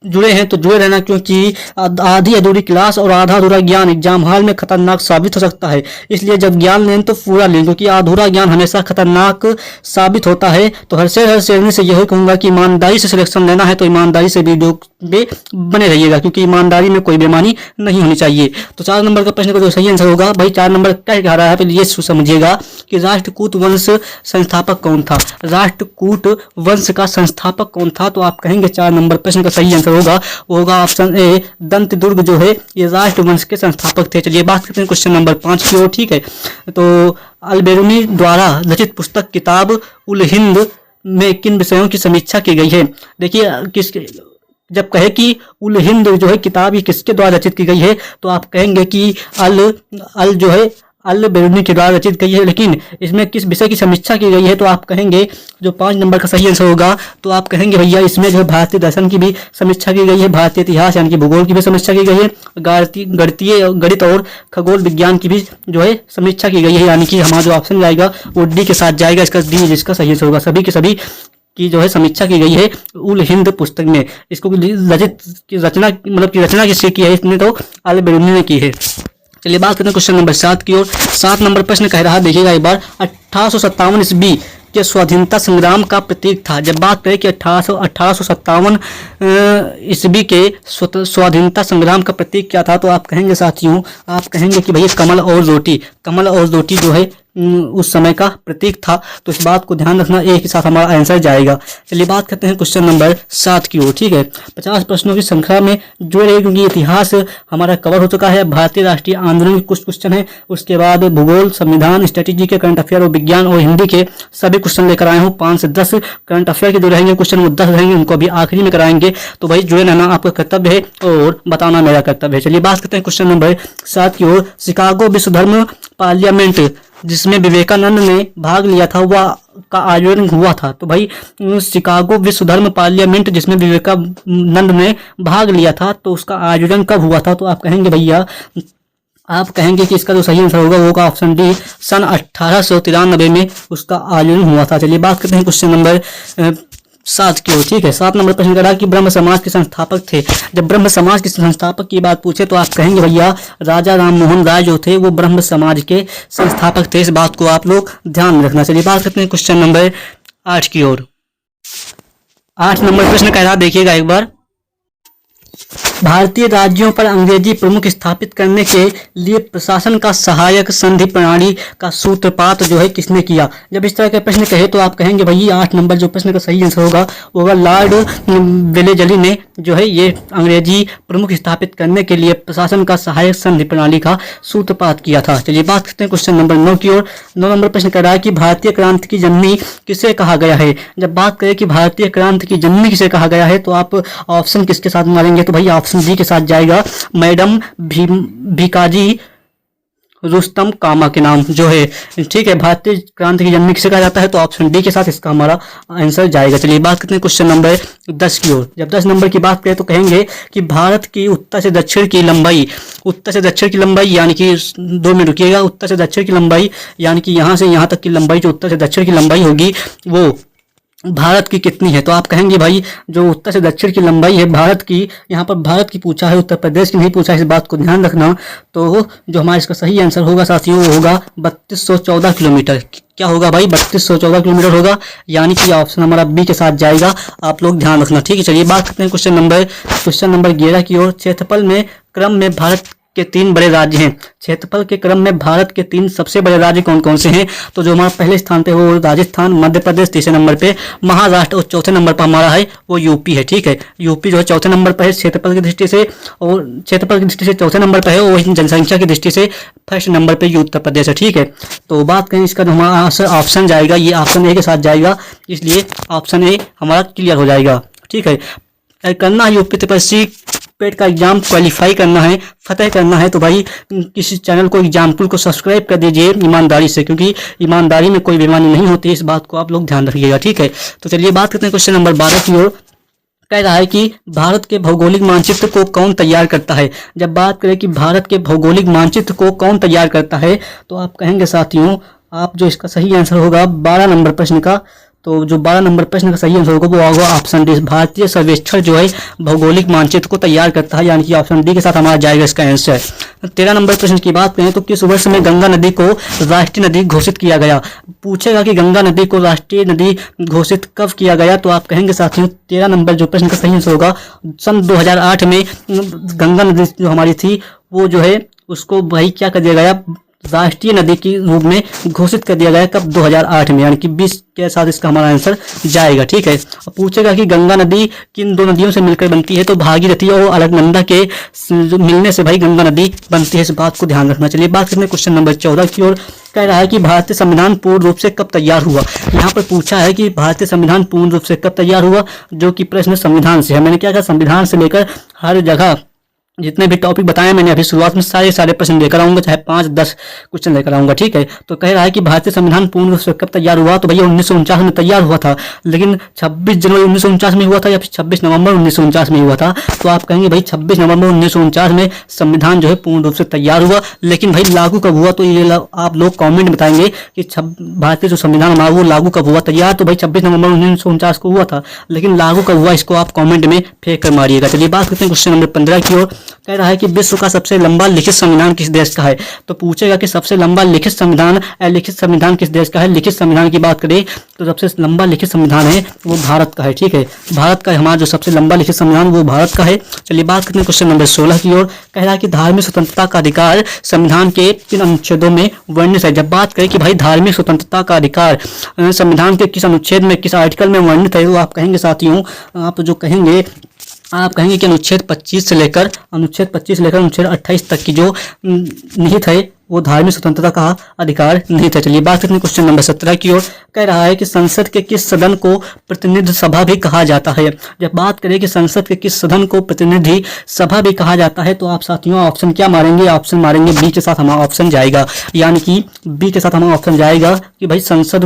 जुड़े हैं तो जुड़े रहना, क्योंकि आधी अधूरी क्लास और आधा अधूरा ज्ञान एग्जाम हॉल में खतरनाक साबित हो सकता है। इसलिए जब ज्ञान लें तो पूरा लें, क्योंकि अधूरा ज्ञान हमेशा खतरनाक साबित होता है। तो हर श्रेणी से यही कहूंगा कि ईमानदारी से सिलेक्शन लेना है तो ईमानदारी से वीडियो में बने रहिएगा, क्योंकि ईमानदारी में कोई बेईमानी नहीं होनी चाहिए। तो 4 नंबर का प्रश्न का जो सही आंसर होगा भाई 4 नंबर क्या कह रहा है, पहले ये समझिएगा कि राष्ट्रकूट वंश संस्थापक कौन था। राष्ट्रकूट वंश का संस्थापक कौन था, तो आप कहेंगे 4 नंबर प्रश्न का सही आंसर होगा, वो होगा ऑप्शन ए, दंतदुर्ग जो है ये राष्ट्रवंश के संस्थापक थे। चलिए बात करते हैं क्वेश्चन नंबर 5 की ओर, ठीक है। तो अल-बेरूनी द्वारा रचित पुस्तक किताब उल हिंद में किन विषयों की समीक्षा की गई है। देखिए जब कहे कि उल हिंद जो है किताब ये किसके द्वारा रचित की गई है, तो आप कहेंगे कि अल जो है अल-बेरूनी के द्वारा रचित गई है, लेकिन इसमें किस विषय की समीक्षा की गई है, तो आप कहेंगे जो 5 नंबर का सही आंसर होगा, तो आप कहेंगे भैया इसमें जो है भारतीय दर्शन की भी समीक्षा की गई है, भारतीय इतिहास यानी कि भूगोल की भी समीक्षा की गई है, गणित और खगोल विज्ञान की भी जो है समीक्षा की गई है, यानी कि हमारा जो ऑप्शन जाएगा वो डी के साथ जाएगा, इसका डी जिसका सही आंसर होगा। सभी के सभी की जो है समीक्षा की गई है उल हिंद पुस्तक में। इसको रचना किसने की है, इसने तो अल-बेरूनी ने की है। चलिए बात करते हैं क्वेश्चन नंबर 7 की ओर। 7 नंबर प्रश्न कह रहा है, देखिएगा एक बार, 1857 ईस्वी के स्वाधीनता संग्राम का प्रतीक था। जब बात करें कि 1857 ईस्वी के स्वाधीनता संग्राम का प्रतीक क्या था, तो आप कहेंगे साथियों, आप कहेंगे कि भैया कमल और रोटी। कमल और रोटी जो है उस समय का प्रतीक था। तो इस बात को ध्यान रखना, एक ही साथ हमारा आंसर जाएगा। चलिए बात करते हैं क्वेश्चन नंबर 7 की ओर, ठीक है। 50 प्रश्नों की श्रृंखला में जुड़े रहे, क्योंकि इतिहास हमारा कवर हो चुका है, भारतीय राष्ट्रीय आंदोलन के कुछ क्वेश्चन है, उसके बाद भूगोल, संविधान, स्ट्रेटेजी के, करंट अफेयर और विज्ञान और हिंदी के सभी क्वेश्चन लेकर आए हूँ। 5 से 10 करंट अफेयर के जो रहेंगे क्वेश्चन वो 10 रहेंगे, उनको अभी आखिरी में कराएंगे। तो भाई जुड़े रहना आपका कर्तव्य है और बताना मेरा कर्तव्य है। चलिए बात करते हैं क्वेश्चन नंबर 7 की ओर। शिकागो विश्व धर्म पार्लियामेंट जिसमें विवेकानंद ने भाग लिया था वह का आयोजन हुआ था। तो भाई शिकागो विश्व धर्म पार्लियामेंट जिसमें विवेकानंद ने भाग लिया था, तो उसका आयोजन कब हुआ था, तो आप कहेंगे भैया, आप कहेंगे कि इसका जो सही आंसर होगा वो होगा ऑप्शन डी, सन 1893 में उसका आयोजन हुआ था। चलिए बात करते हैं क्वेश्चन नंबर 7 की ओर, ठीक है। 7 नंबर प्रश्न करा कि ब्रह्म समाज के संस्थापक थे। जब ब्रह्म समाज के संस्थापक की बात पूछे तो आप कहेंगे भैया राजा राम मोहन राय जो थे वो ब्रह्म समाज के संस्थापक थे। इस बात को आप लोग ध्यान में रखना। चलिए बात करते हैं क्वेश्चन नंबर 8 की ओर। 8 नंबर प्रश्न कह रहा, देखिएगा एक बार, भारतीय राज्यों पर अंग्रेजी प्रमुख स्थापित करने के लिए प्रशासन का सहायक संधि प्रणाली का सूत्रपात जो है किसने किया। जब इस तरह के प्रश्न कहे तो आप कहेंगे भाई 8 नंबर जो प्रश्न का सही आंसर होगा वो होगा लॉर्ड वेलेजली ने जो है ये अंग्रेजी प्रमुख स्थापित करने के लिए प्रशासन का सहायक संधि प्रणाली का सूत्रपात किया था। चलिए बात करते हैं क्वेश्चन नंबर 9 की ओर। 9 नंबर प्रश्न कह रहा है कि भारतीय क्रांति की जननी किसे कहा गया है। जब बात करें कि भारतीय क्रांति की जननी किसे कहा गया है तो आप ऑप्शन किसके साथ मारेंगे, तो भाई ऑप्शन डी के साथ जाएगा, मैडम भीकाजी रुस्तम कामा के नाम जो है, ठीक है। भारतीय क्रांति की जननी किसे कहा जाता है, तो ऑप्शन डी के साथ इसका हमारा आंसर जाएगा। चलिए बात करते हैं क्वेश्चन नंबर 10 की ओर। जब 10 नंबर की बात करें तो कहेंगे कि भारत की उत्तर से दक्षिण की लंबाई, उत्तर से दक्षिण की लंबाई यानी कि 2 मिनट रुकिएगा, उत्तर से दक्षिण की लंबाई यानी कि यहाँ से यहाँ तक की लंबाई जो उत्तर से दक्षिण की लंबाई होगी वो भारत की कितनी है। तो आप कहेंगे भाई जो उत्तर से दक्षिण की लंबाई है भारत की, यहाँ पर भारत की पूछा है, उत्तर प्रदेश की नहीं पूछा है, इस बात को ध्यान रखना। तो जो हमारा इसका सही आंसर होगा साथियों वो होगा 3214 किलोमीटर। क्या होगा भाई, 3214 किलोमीटर होगा, यानी कि ऑप्शन हमारा बी के साथ जाएगा, आप लोग ध्यान रखना, ठीक है। चलिए बात करते हैं क्वेश्चन नंबर 11 की ओर। क्षेत्रफल में क्रम में भारत के 3 बड़े राज्य हैं। क्षेत्रफल के क्रम में भारत के 3 सबसे बड़े राज्य कौन कौन से हैं, तो जो हमारा पहले स्थान पे वो राजस्थान, मध्य प्रदेश तीसरे नंबर पे महाराष्ट्र और चौथे नंबर पर हमारा है वो यूपी है, ठीक है। यूपी जो है चौथे नंबर पर है क्षेत्रफल की दृष्टि से, और क्षेत्रफल की दृष्टि से चौथे नंबर पर है, और जनसंख्या की दृष्टि से फर्स्ट नंबर पे उत्तर प्रदेश है, ठीक है। तो बात करें इसका हमारा ऑप्शन जाएगा, ये ऑप्शन ए के साथ जाएगा, इसलिए ऑप्शन ए हमारा क्लियर हो जाएगा, ठीक है। करना है यूपी पेट का एग्जाम क्वालिफाई करना है, फतेह करना है, तो भाई किसी चैनल को एग्जाम्पल को सब्सक्राइब कर दीजिए ईमानदारी से, क्योंकि ईमानदारी में कोई बेईमानी नहीं होती, इस बात को आप लोग ध्यान रखिएगा, ठीक है। तो चलिए बात करते हैं क्वेश्चन नंबर 12 की ओर। कह रहा है कि भारत के भौगोलिक मानचित्र को कौन तैयार करता है। जब बात करें कि भारत के भौगोलिक मानचित्र को कौन तैयार करता है तो आप कहेंगे साथियों, आप जो इसका सही आंसर होगा 12 नंबर प्रश्न का, तो जो 12 नंबर प्रश्न का सही आंसर होगा वो होगा ऑप्शन डी। भारतीय सर्वेक्षण जो है भौगोलिक मानचित्र को तैयार करता है, यानी कि ऑप्शन डी के साथ हमारा जाएगा इसका आंसर। 13 नंबर प्रश्न की बात करें तो किस वर्ष में गंगा नदी को राष्ट्रीय नदी घोषित किया गया। पूछेगा कि गंगा नदी को राष्ट्रीय नदी घोषित कब किया गया, तो आप कहेंगे साथियों 13 नंबर जो प्रश्न का सही आंसर होगा सन 2008 में गंगा नदी जो हमारी थी वो जो है उसको भाई क्या कर दिया गया, राष्ट्रीय नदी के रूप में घोषित कर दिया गया। कब? 2008 में, यानी कि 20 के साथ इसका हमारा आंसर जाएगा। ठीक है। पूछेगा कि गंगा नदी किन दो नदियों से मिलकर बनती है, तो भागीरथी और अलकनंदा के मिलने से भाई गंगा नदी बनती है, इस बात को ध्यान रखना। चलिए बात करते हैं क्वेश्चन नंबर 14 की ओर। कह रहा है कि भारतीय संविधान पूर्ण रूप से कब तैयार हुआ। यहाँ पर पूछा है कि भारतीय संविधान पूर्ण रूप से कब तैयार हुआ, जो कि प्रश्न संविधान से है। मैंने क्या कहा, संविधान से लेकर हर जगह जितने भी टॉपिक बताए मैंने अभी शुरुआत में सारे प्रश्न लेकर आऊंगा, चाहे 5-10 क्वेश्चन लेकर आऊंगा। ठीक है। तो कह रहा है कि भारतीय संविधान पूर्ण रूप से कब तैयार हुआ, तो भैया 1949 में तैयार हुआ था, लेकिन 26 जनवरी 1949 में हुआ था या फिर 26 नवंबर 1949 में हुआ था। तो आप कहेंगे भाई 26 नवंबर 1949 में संविधान जो है पूर्ण रूप से तैयार हुआ, लेकिन भाई लागू कब हुआ, तो ये आप लोग कॉमेंट बताएंगे कि भारतीय जो संविधान हमारा वो लागू कब हुआ। तैयार तो भाई 26 नवंबर 1949 को हुआ था, लेकिन लागू कब हुआ इसको आप कॉमेंट में फेंक कर मारिएगा। चलिए बात करते हैं क्वेश्चन नंबर 15 की ओर। कह रहा है कि विश्व का सबसे लंबा लिखित संविधान किस देश का है। तो पूछेगा कि सबसे लंबा लिखित संविधान किस देश का है। लिखित संविधान की बात करें तो सबसे लंबा लिखित संविधान है वो भारत का है। ठीक है। भारत का हमारा जो सबसे लंबा लिखित संविधान वो भारत का है। चलिए बात करते हैं क्वेश्चन नंबर 16 की ओर। कह रहा है कि धार्मिक स्वतंत्रता का अधिकार संविधान के किन अनुच्छेदों में वर्णित है। जब बात करें कि भाई धार्मिक स्वतंत्रता का अधिकार संविधान के किस अनुच्छेद में, किस आर्टिकल में वर्णित है, वो आप कहेंगे साथियों, आप कहेंगे कि अनुच्छेद 25 से लेकर अनुच्छेद 28 तक की जो निहित है वो धार्मिक स्वतंत्रता का अधिकार निहित है। चलिए बात करते हैं क्वेश्चन नंबर 17 की ओर। कह रहा है कि संसद के किस सदन को प्रतिनिधि सभा भी कहा जाता है। जब बात करें कि संसद के किस सदन को प्रतिनिधि सभा भी कहा जाता है, तो आप साथियों ऑप्शन क्या मारेंगे, ऑप्शन मारेंगे बी के साथ हमारा ऑप्शन जाएगा, यानी कि बी के साथ हमारा ऑप्शन जाएगा कि भाई संसद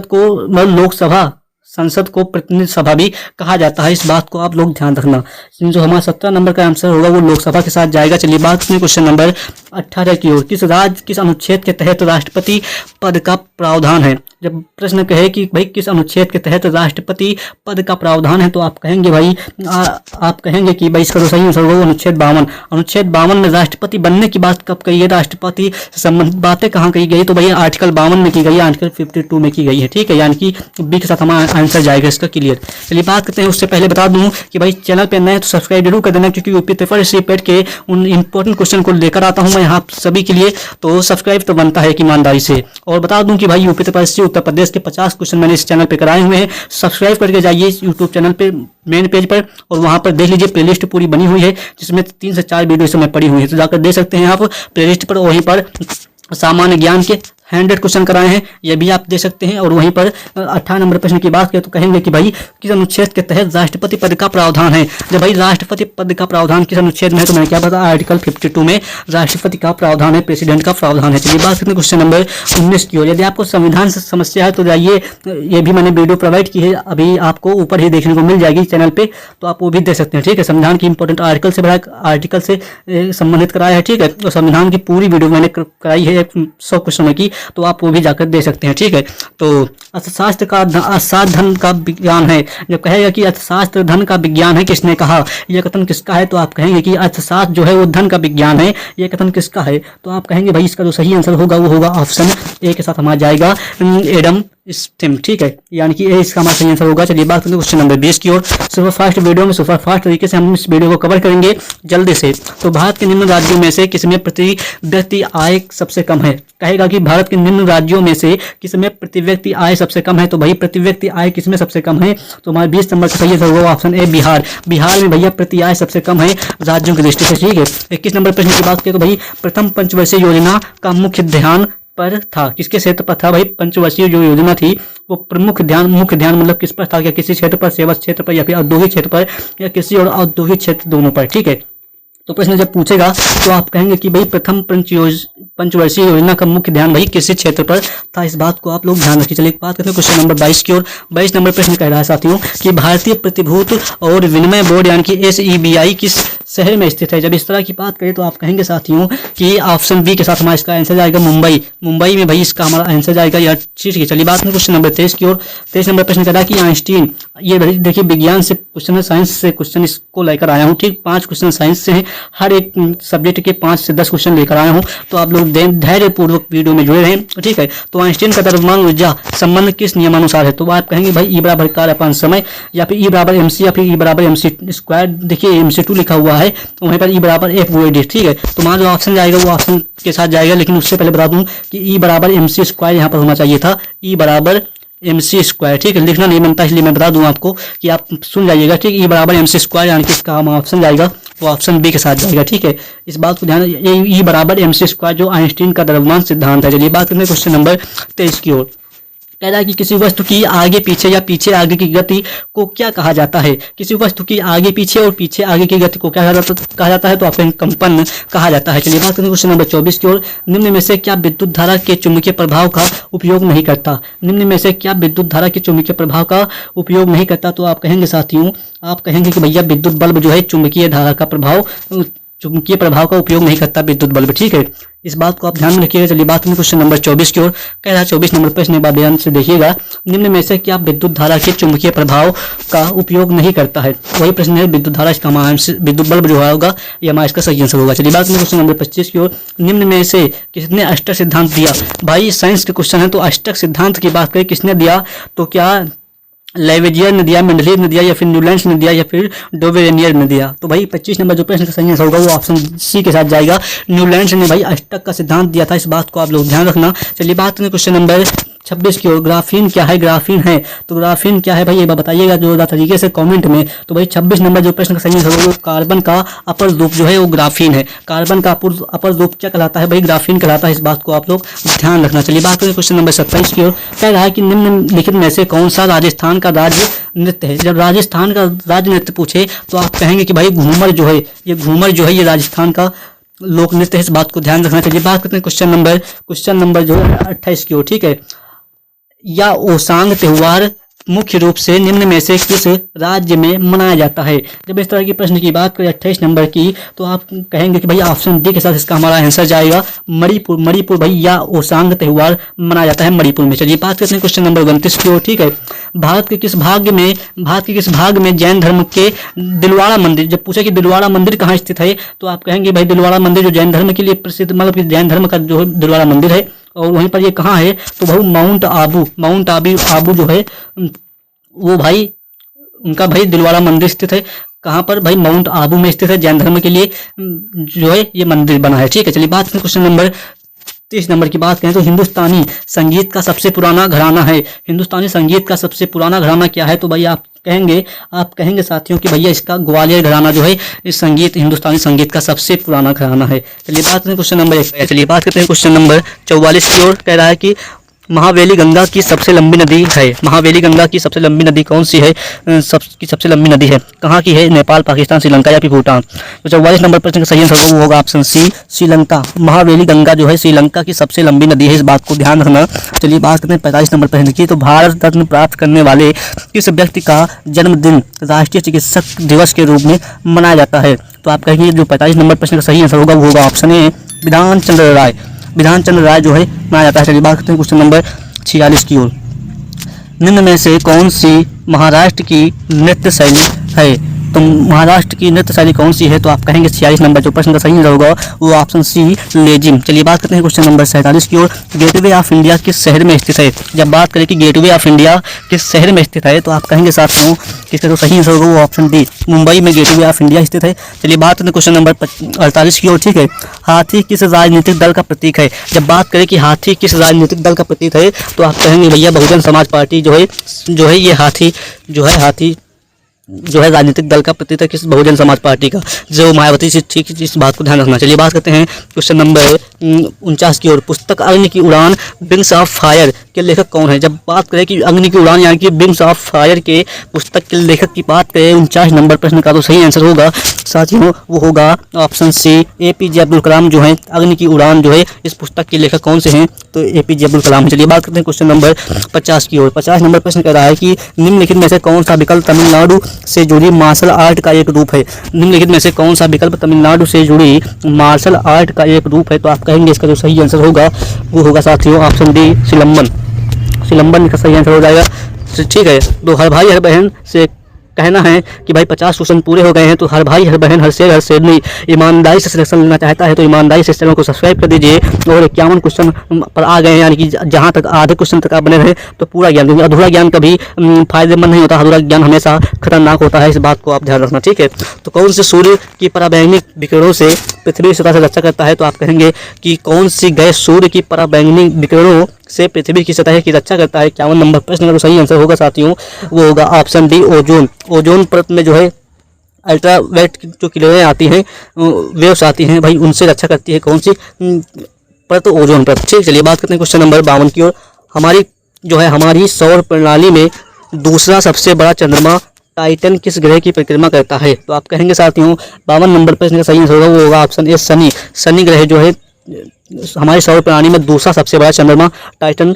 को मतलब लोकसभा संसद को प्रतिनिधि सभा भी कहा जाता है। इस बात को आप लोग ध्यान रखना। जो हमारा 17 नंबर का आंसर होगा वो लोकसभा के साथ जाएगा। चलिए बात करते हैं क्वेश्चन नंबर 18 की ओर। किस अनुच्छेद के तहत राष्ट्रपति पद का प्रावधान है। जब प्रश्न कहे कि भाई किस अनुच्छेद के तहत राष्ट्रपति पद का प्रावधान है, तो आप कहेंगे भाई आप कहेंगे कि भाई इसका तो सही आंसर होगा अनुच्छेद 52। अनुच्छेद 52 में राष्ट्रपति बनने की बात कब कही है, राष्ट्रपति से संबंधित बातें कहाँ कही गई, तो भैया आर्टिकल 52 में की गई है, आर्टिकल 52 में की गई है। ठीक है। यानी कि बी के साथ हमारा आंसर जाएगा इसका क्लियर। चलिए बात करते हैं, उससे पहले बता दूं कि भाई चैनल पे नए तो सब्सक्राइब जरूर कर देना, क्योंकि यूपी पेपर सीपेट के उन इंपॉर्टेंट क्वेश्चन को लेकर आता हूं मैं यहाँ सभी के लिए, तो सब्सक्राइब तो बनता है कि ईमानदारी से। और बता दूं कि भाई यूपी पेपर से उत्तर प्रदेश के 50 क्वेश्चन मैंने इस चैनल पे कराए हुए हैं। सब्सक्राइब करके जाइए यूट्यूब चैनल पे मेन पेज पर, और वहां पर देख लीजिए प्लेलिस्ट पूरी बनी हुई है, जिसमें 3 से 4 वीडियो इसमें पड़ी हुई है, तो जाकर देख सकते हैं आप प्लेलिस्ट पर। वहीं पर सामान्य ज्ञान के 100 क्वेश्चन कराए हैं, ये भी आप दे सकते हैं। और वहीं पर 18 नंबर प्रश्न की बात करें तो कहेंगे कि भाई किस अनुच्छेद के तहत राष्ट्रपति पद का प्रावधान है। जब भाई राष्ट्रपति पद का प्रावधान किस अनुच्छेद में है, तो मैंने क्या बताया, आर्टिकल 52 में राष्ट्रपति का प्रावधान है, प्रेसिडेंट का प्रावधान है। चलिए बात करते हैं क्वेश्चन नंबर 19 की ओर। यदि आपको संविधान से समस्या है तो जाइए, ये भी मैंने वीडियो प्रोवाइड की है, अभी आपको ऊपर ही देखने को मिल जाएगी चैनल पे, तो आप वो भी देख सकते हैं। ठीक है। संविधान की इंपॉर्टेंट आर्टिकल से संबंधित कराया है। ठीक है। तो संविधान की पूरी वीडियो मैंने कराई है 100 क्वेश्चनों की, तो आप वो भी जाकर दे सकते हैं। ठीक है। तो अर्थशास्त्र धन का विज्ञान है। जब कहेगा कि अर्थशास्त्र धन का विज्ञान है, किसने कहा, यह कथन किसका है, तो आप कहेंगे कि अर्थशास्त्र जो है वो धन का विज्ञान है, यह कथन किसका है, तो आप कहेंगे भाई इसका जो सही आंसर होगा वो होगा ऑप्शन ए के साथ हमारा जाएगा एडम स्मिथ। ठीक है। यानी कि ए इसका हमारा सही आंसर होगा। चलिए बात करते हैं क्वेश्चन नंबर 20 की ओर। सुपरफास्ट वीडियो में सुपरफास्ट तरीके से हम इस वीडियो को कवर करेंगे जल्दी से। तो भारत के निम्न राज्यों में से किसमें प्रति व्यक्ति आय सबसे कम है। कहेगा कि भारत के निम्न राज्यों में से किसमें प्रति व्यक्ति आय सबसे कम है, तो भाई प्रति व्यक्ति आय किसमें सबसे कम है, तो हमारे 20 नंबर का सही आंसर होगा ऑप्शन ए बिहार। बिहार में भैया प्रति आय सबसे कम है राज्यों की दृष्टि से। ठीक है। 21 नंबर प्रश्न की बात करें तो भाई प्रथम पंचवर्षीय योजना का मुख्य ध्यान पर था, किसके क्षेत्र पर था। भाई पंचवर्षीय जो योजना थी वो मुख्य ध्यान मतलब किस पर था, क्या किसी क्षेत्र पर, सेवा क्षेत्र पर, या फिर औद्योगिक क्षेत्र पर, या किसी और औद्योगिक क्षेत्र, दोनों पर। ठीक है। तो प्रश्न जब पूछेगा तो आप कहेंगे कि भाई प्रथम पंचवर्षीय योजना का मुख्य ध्यान भाई किस क्षेत्र पर था, इस बात को आप लोग ध्यान रखिए। चलिए बात करते हैं क्वेश्चन नंबर 22 की ओर। 22 नंबर प्रश्न कह रहा है साथियों कि भारतीय प्रतिभूति और विनिमय बोर्ड यानी कि SEBI किस शहर में स्थित है। जब इस तरह की बात करें तो आप कहेंगे साथियों कि ऑप्शन बी के साथ हमारा इसका आंसर जाएगा मुंबई। मुंबई में भाई इसका हमारा आंसर जाएगा यार। ठीक है, चलिए बात में क्वेश्चन नंबर 23 की ओर। 23 नंबर प्रश्न कह कि आइंस्टीन, ये भाई देखिए विज्ञान से क्वेश्चन है, साइंस से क्वेश्चन इसको लेकर आया हूँ। ठीक, 5 क्वेश्चन साइंस से हैं, हर एक सब्जेक्ट के 5 से 10 क्वेश्चन लेकर आया हूँ, तो आप लोग धैर्यपूर्वक वीडियो में जुड़े रहें। ठीक है, तो आइंस्टीन का द्रव्यमान ऊर्जा संबंध किस नियमानुसार है? तो आप कहेंगे भाई ई बराबर कार्य अपान समय, या फिर ई बराबर एम सी, या फिर ई बराबर एम सी स्क्वायर। देखिए MC2 लिखा हुआ है, वहीं पर ई बराबर FOD। ठीक है, तो हमारा जो ऑप्शन जाएगा वो ऑप्शन के साथ जाएगा, लेकिन उससे पहले बता दूं कि ई बराबर MC स्क्वायर यहाँ पर होना चाहिए था, ई बराबर MC स्क्वायर। ठीक है, लिखना नहीं बनता, इसलिए मैं बता दूं आपको कि आप सुन जाइएगा। ठीक, ई बराबर MC स्क्वायर, यानी कि इसका ऑप्शन जाएगा वो ऑप्शन बी के साथ जाएगा। ठीक है, इस बात को ध्यान, ई बराबर MC स्क्वायर जो आइंस्टीन का द्रव्यमान सिद्धांत है। चलिए बात करते हैं क्वेश्चन नंबर 23 की ओर। कह रहा है कि किसी वस्तु की आगे पीछे या पीछे आगे की गति को क्या कहा जाता है? किसी वस्तु की आगे पीछे और पीछे आगे की गति को क्या कहा जाता है? तो आपको कंपन कहा जाता है। चलिए बात करें क्वेश्चन नंबर 24 की ओर। निम्न में से क्या विद्युत धारा के चुंबकीय प्रभाव का उपयोग नहीं करता? निम्न में से क्या विद्युत धारा के चुंबकीय प्रभाव का उपयोग नहीं करता? तो आप कहेंगे साथियों, आप कहेंगे कि भैया विद्युत बल्ब जो है चुंबकीय धारा का प्रभाव, चुंबकीय प्रभाव का उपयोग नहीं करता विद्युत बल्ब। ठीक है, इस बात को आप ध्यान में रखिएगा। चलिए बात करें क्वेश्चन नंबर 24 की ओर। कह रहा है 24 नंबर प्रश्न ध्यान से देखिएगा। निम्न में से क्या विद्युत धारा के चुंबकीय प्रभाव का उपयोग नहीं करता है? वही प्रश्न है, विद्युत धारा, इसका विद्युत बल्ब जो होगा ये हमारा इसका सही आंसर होगा। चलिए बात करें क्वेश्चन नंबर 25 की ओर। निम्न में से किसने अष्टक सिद्धांत दिया? भाई साइंस के क्वेश्चन है, तो अष्टक सिद्धांत की बात करें किसने दिया, तो क्या लेवेजियर ने दिया, मेंडलीव ने दिया, या फिर न्यूलैंड्स ने दिया, या फिर डोवेरेनियर ने दिया? तो भाई 25 नंबर जो प्रश्न का सही आंसर होगा वो ऑप्शन सी के साथ जाएगा। न्यूलैंड्स ने भाई अष्टक का सिद्धांत दिया था, इस बात को आप लोग ध्यान रखना। चलिए बात करें क्वेश्चन नंबर 26 की ओर। ग्राफीन क्या है? ग्राफीन है, तो ग्राफीन क्या है भाई ये बताइएगा जोरदार तरीके से कमेंट में। तो भाई 26 नंबर जो प्रश्न का सही आंसर होगा वो कार्बन का अपर रूप जो है वो ग्राफीन है। कार्बन का अपर रूप क्या कहलाता है? भाई ग्राफीन कहलाता है, इस बात को आप लोग ध्यान रखना। चलिए बात करें क्वेश्चन नंबर 27 की ओर। कह रहा है कि निम्नलिखित में से कौन सा राजस्थान का राज्य नृत्य है? जब राजस्थान का राज्य नृत्य पूछे तो आप कहेंगे कि भाई घूमर जो है, ये राजस्थान का लोक नृत्य है, इस बात को ध्यान रखना। चलिए बात करते हैं क्वेश्चन नंबर जो है 28 की ओर। ठीक है, या ओसांग त्योहार मुख्य रूप से निम्न में से किस राज्य में मनाया जाता है? जब इस तरह की प्रश्न की बात करें 28 नंबर की, तो आप कहेंगे कि भाई ऑप्शन डी के साथ इसका हमारा आंसर जाएगा मणिपुर। मणिपुर भाई या ओसांग त्योहार मनाया जाता है मणिपुर में। चलिए बात करते हैं क्वेश्चन नंबर 29 की ओर। ठीक है, भारत के किस भाग में जैन धर्म के दिलवाड़ा मंदिर, जब पूछा कि दिलवाड़ा मंदिर कहाँ स्थित है, तो आप कहेंगे भाई दिलवाड़ा मंदिर जो जैन धर्म के लिए प्रसिद्ध, मतलब कि जैन धर्म का जो दिलवाड़ा मंदिर है, और वहीं पर ये कहाँ है, तो भाई माउंट आबू जो है वो भाई उनका भाई दिलवाड़ा मंदिर स्थित है। कहाँ पर? भाई माउंट आबू में स्थित है, जैन धर्म के लिए जो है ये मंदिर बना है। ठीक है, चलिए बात करें क्वेश्चन नंबर 30 नंबर की बात करें तो हिंदुस्तानी संगीत का सबसे पुराना घराना है। हिंदुस्तानी संगीत का सबसे पुराना घराना क्या है? तो भाई आप कहेंगे साथियों कि भैया इसका ग्वालियर घराना जो है इस हिंदुस्तानी संगीत का सबसे पुराना घराना है। चलिए बात करते हैं क्वेश्चन नंबर 1। चलिए बात करते हैं क्वेश्चन नंबर 44 की ओर। कह रहा है कि महावेली गंगा की सबसे लंबी नदी है। महावेली गंगा की सबसे लंबी नदी कौन सी है? सबसे लंबी नदी है कहाँ की है? नेपाल, पाकिस्तान, श्रीलंका या फिर भूटान? तो 44 नंबर प्रश्न का सही आंसर वो होगा ऑप्शन सी, श्रीलंका। महावेली गंगा जो है श्रीलंका की सबसे लंबी नदी है, इस बात को ध्यान रखना। चलिए बात करते हैं 45 नंबर प्रश्न की। तो भारत रत्न प्राप्त करने वाले किस व्यक्ति का जन्मदिन राष्ट्रीय चिकित्सक दिवस के रूप में मनाया जाता है? तो आप कहेंगे जो 45 नंबर प्रश्न का सही आंसर होगा वो होगा ऑप्शन ए, विधान चंद्र राय जो है मनाया जाता है। चलिए बात करते हैं क्वेश्चन नंबर 46 की ओर। निम्न में से कौन सी महाराष्ट्र की नृत्य शैली है? तो महाराष्ट्र की नृत्य शैली कौन सी है? तो आप कहेंगे 46 नंबर जो प्रश्न का सही होगा वो ऑप्शन सी, लेजिम। चलिए बात करते हैं क्वेश्चन नंबर 47 की ओर। गेटवे ऑफ इंडिया किस शहर में स्थित है? जब बात करें कि गेटवे ऑफ इंडिया किस शहर में स्थित है, तो आप कहेंगे साथियों कि इसका जो सही आंसर होगा वो ऑप्शन डी, मुंबई में गेटवे ऑफ इंडिया स्थित है। चलिए बात करते हैं क्वेश्चन नंबर 48 की ओर। ठीक है, हाथी किस राजनीतिक दल का प्रतीक है? जब बात करें कि हाथी किस राजनीतिक दल का प्रतीक है, तो आप कहेंगे भैया बहुजन समाज पार्टी जो है ये हाथी जो है राजनीतिक दल का प्रतीक है किस? बहुजन समाज पार्टी का, जो मायावती से। ठीक है, इस बात को ध्यान रखना। चलिए बात करते हैं क्वेश्चन नंबर 49 की ओर। पुस्तक अग्नि की उड़ान विंग्स ऑफ फायर के लेखक कौन है? जब बात करें कि अग्नि की उड़ान यानी कि विंग्स ऑफ फायर के पुस्तक के लेखक की बात करें 49 नंबर प्रश्न का, तो सही आंसर होगा साथियों वो होगा option C, APJ Abdul Kalam जो है। अग्नि की उड़ान जो है इस पुस्तक के लेखक कौन से हैं? तो APJ अब्दुल कलाम। चलिए बात करते हैं क्वेश्चन नंबर 50 की ओर। 50 नंबर प्रश्न कह रहा है कि निम्नलिखित में से कौन सा विकल्प तमिलनाडु से जुड़ी मार्शल आर्ट का एक रूप है? निम्नलिखित में से कौन सा विकल्प तमिलनाडु से जुड़ी मार्शल आर्ट का एक रूप है? तो आप कहेंगे इसका जो सही आंसर होगा वो होगा साथियों ऑप्शन डी, सिलंबन। सिलंबन का सही आंसर हो जाएगा। ठीक है, तो हर भाई हर बहन से कहना है कि भाई 50 क्वेश्चन पूरे हो गए हैं, तो हर भाई हर बहन हर शेर हर शेरनी ईमानदारी से सिलेक्शन लेना चाहता है तो ईमानदारी से इस चैनल को सब्सक्राइब कर दीजिए। और 51 क्वेश्चन पर आ गए हैं, यानी कि जहां तक आधे क्वेश्चन तक आप बने रहे तो पूरा ज्ञान, क्योंकि अधूरा ज्ञान कभी फायदेमंद नहीं होता, अधूरा ज्ञान हमेशा खतरनाक होता है, इस बात को आप ध्यान रखना। ठीक है, तो कौन से सूर्य की पराबैंगनी विकिरणों से पृथ्वी सतह से रक्षा करता है? तो आप कहेंगे कि कौन सी गैस सूर्य की पराबैंगनी विकिरणों से पृथ्वी की सतह की रक्षा करता है? 51 नंबर प्रश्न का जो सही आंसर होगा साथियों वो होगा ऑप्शन डी, ओजोन। ओजोन परत में जो है अल्ट्रा वायलेट जो किरणें आती हैं, वेव्स आती हैं भाई, उनसे रक्षा करती है कौन सी परत? ओजोन परत। ठीक, चलिए बात करते हैं क्वेश्चन नंबर 52 की ओर। हमारी सौर प्रणाली में दूसरा सबसे बड़ा चंद्रमा टाइटन किस ग्रह की परिक्रमा करता है? तो आप कहेंगे साथियों 52 नंबर प्रश्न का सही आंसर होगा वो होगा ऑप्शन ए, शनि। शनि ग्रह जो है हमारी सौर प्रणाली में दूसरा सबसे बड़ा चंद्रमा टाइटन,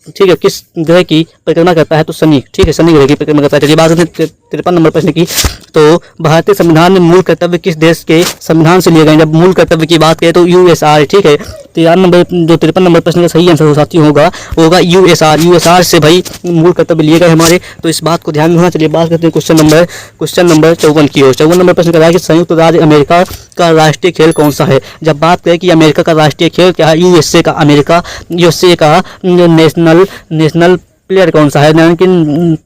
ठीक है, किस ग्रह की परिक्रमा करता है? तो शनि। ठीक है, शनि ग्रह की परिक्रमा करता है। चलिए बात करते हैं 53 नंबर प्रश्न की। तो भारतीय संविधान में मूल कर्तव्य किस देश के संविधान से लिए गए? जब मूल कर्तव्य की बात करें तो यूएसआर। ठीक है, 53 नंबर प्रश्न का सही आंसर साथी होगा यूएसआर। यूएसआर से भाई मूल कर्तव्य लिए गए हमारे, तो इस बात को ध्यान में रखना। चलिए बात करते हैं क्वेश्चन नंबर 54 की ओर। 54 नंबर प्रश्न का है कि संयुक्त राज्य अमेरिका का राष्ट्रीय खेल कौन सा है? जब बात करें कि अमेरिका का राष्ट्रीय खेल क्या है, यूएसए का नेशनल प्लेयर कौन सा है, यानी कि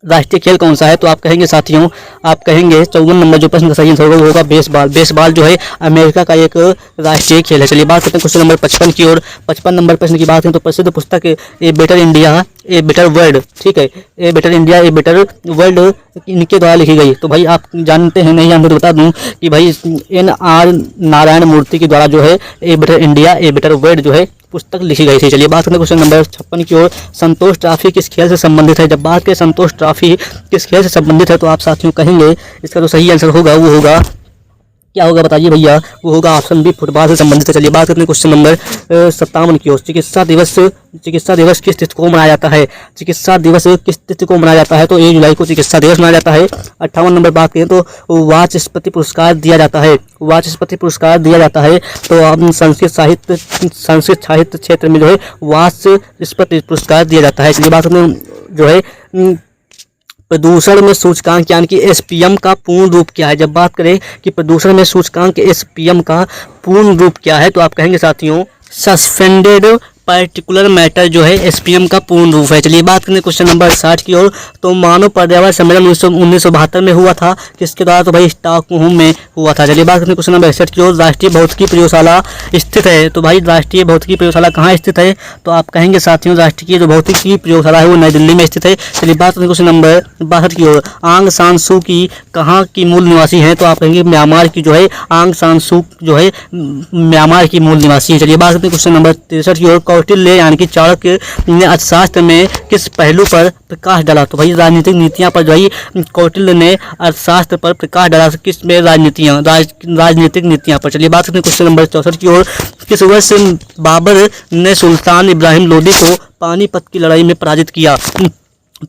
राष्ट्रीय खेल कौन सा है? तो आप कहेंगे साथियों, आप कहेंगे 54 नंबर जो प्रश्न का सही आंसर होगा वो होगा बेसबॉल। बेसबॉल जो है अमेरिका का एक राष्ट्रीय खेल है। चलिए बात करते हैं क्वेश्चन नंबर 55 की ओर। 55 नंबर प्रश्न की बात करें तो प्रसिद्ध पुस्तक a better India a better world, ठीक है, a better India a better world इनके द्वारा लिखी गई। तो भाई आप जानते हैं, नहीं जानते तो बता दूं कि भाई NR नारायण मूर्ति के द्वारा जो है a better India a better world जो है पुस्तक लिखी गई थी। चलिए बात करते हैं क्वेश्चन नंबर 56 की ओर। संतोष ट्रॉफी किस खेल से संबंधित है? जब बात करें संतोष ट्रॉफी किस खेल से संबंधित है तो आप साथियों कहेंगे इसका जो सही आंसर होगा वो होगा, क्या होगा बताइए भैया? वो होगा ऑप्शन बी, फुटबॉल से संबंधित है। चलिए बात करते हैं क्वेश्चन नंबर 57 की ओर। चिकित्सा दिवस किस तिथि को मनाया जाता है? चिकित्सा दिवस किस तिथि को मनाया जाता है? तो 1 जुलाई को चिकित्सा दिवस मनाया जाता है। 58 नंबर बात करें तो वाचस्पति पुरस्कार दिया जाता है। वाचस्पति पुरस्कार दिया जाता है तो संस्कृत साहित्य क्षेत्र में जो है वाचस्पति पुरस्कार दिया जाता है। चलिए बात करते हैं जो है प्रदूषण में सूचकांक यानी कि SPM का पूर्ण रूप क्या है? जब बात करें कि प्रदूषण में सूचकांक SPM का पूर्ण रूप क्या है तो आप कहेंगे साथियों सस्पेंडेड पार्टिकुलर मैटर जो है SPM का पूर्ण रूप है। चलिए बात करें क्वेश्चन नंबर 60 की ओर। तो मानव पर्यावरण सम्मेलन 1972 में हुआ था, किसके द्वारा? तो भाई स्टॉकहोम में हुआ था। चलिए बात करें क्वेश्चन नंबर 61 की ओर। राष्ट्रीय भौतिकी प्रयोगशाला स्थित है, तो भाई राष्ट्रीय भौतिकी प्रयोगशाला कहाँ स्थित है? तो आप कहेंगे साथियों राष्ट्रीय जो भौतिकी प्रयोगशाला है वो नई दिल्ली में स्थित है। चलिए बात करें क्वेश्चन नंबर 62 की ओर। आंग सान सू की कहाँ की मूल निवासी है? तो आप कहेंगे म्यांमार की जो है आंग सान सू जो है म्यांमार की मूल निवासी है। चलिए बात करते हैं क्वेश्चन नंबर 63 की ओर। कौटिल्य यानी कि चाणक्य ने अर्थशास्त्र में किस पहलू पर प्रकाश डाला? तो भाई राजनीतिक नीतियां पर जो है कौटिल्य ने अर्थशास्त्र पर प्रकाश डाला, किस में? राजनीतिक नीतियां पर। चलिए बात करते हैं क्वेश्चन नंबर 64 की ओर। किस वर्ष बाबर ने सुल्तान इब्राहिम लोदी को पानीपत की लड़ाई में पराजित किया?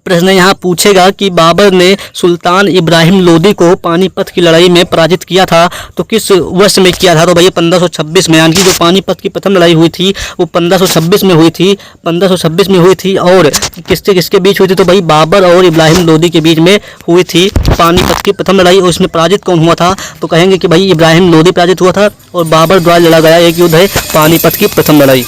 प्रश्न यहाँ पूछेगा कि बाबर ने सुल्तान इब्राहिम लोदी को पानीपत की लड़ाई में पराजित किया था तो किस वर्ष में किया था? तो भैया 1526 में, यानी कि जो पानीपत की प्रथम लड़ाई हुई थी वो 1526 में हुई थी। 1526 में हुई थी और किससे किसके बीच हुई थी? तो भाई बाबर और इब्राहिम लोदी के बीच में हुई थी पानीपत की प्रथम लड़ाई। और उसमें पराजित कौन हुआ था? तो कहेंगे कि भाई इब्राहिम लोदी पराजित हुआ था और बाबर द्वारा लड़ा गया एक युद्ध है पानीपत की प्रथम लड़ाई।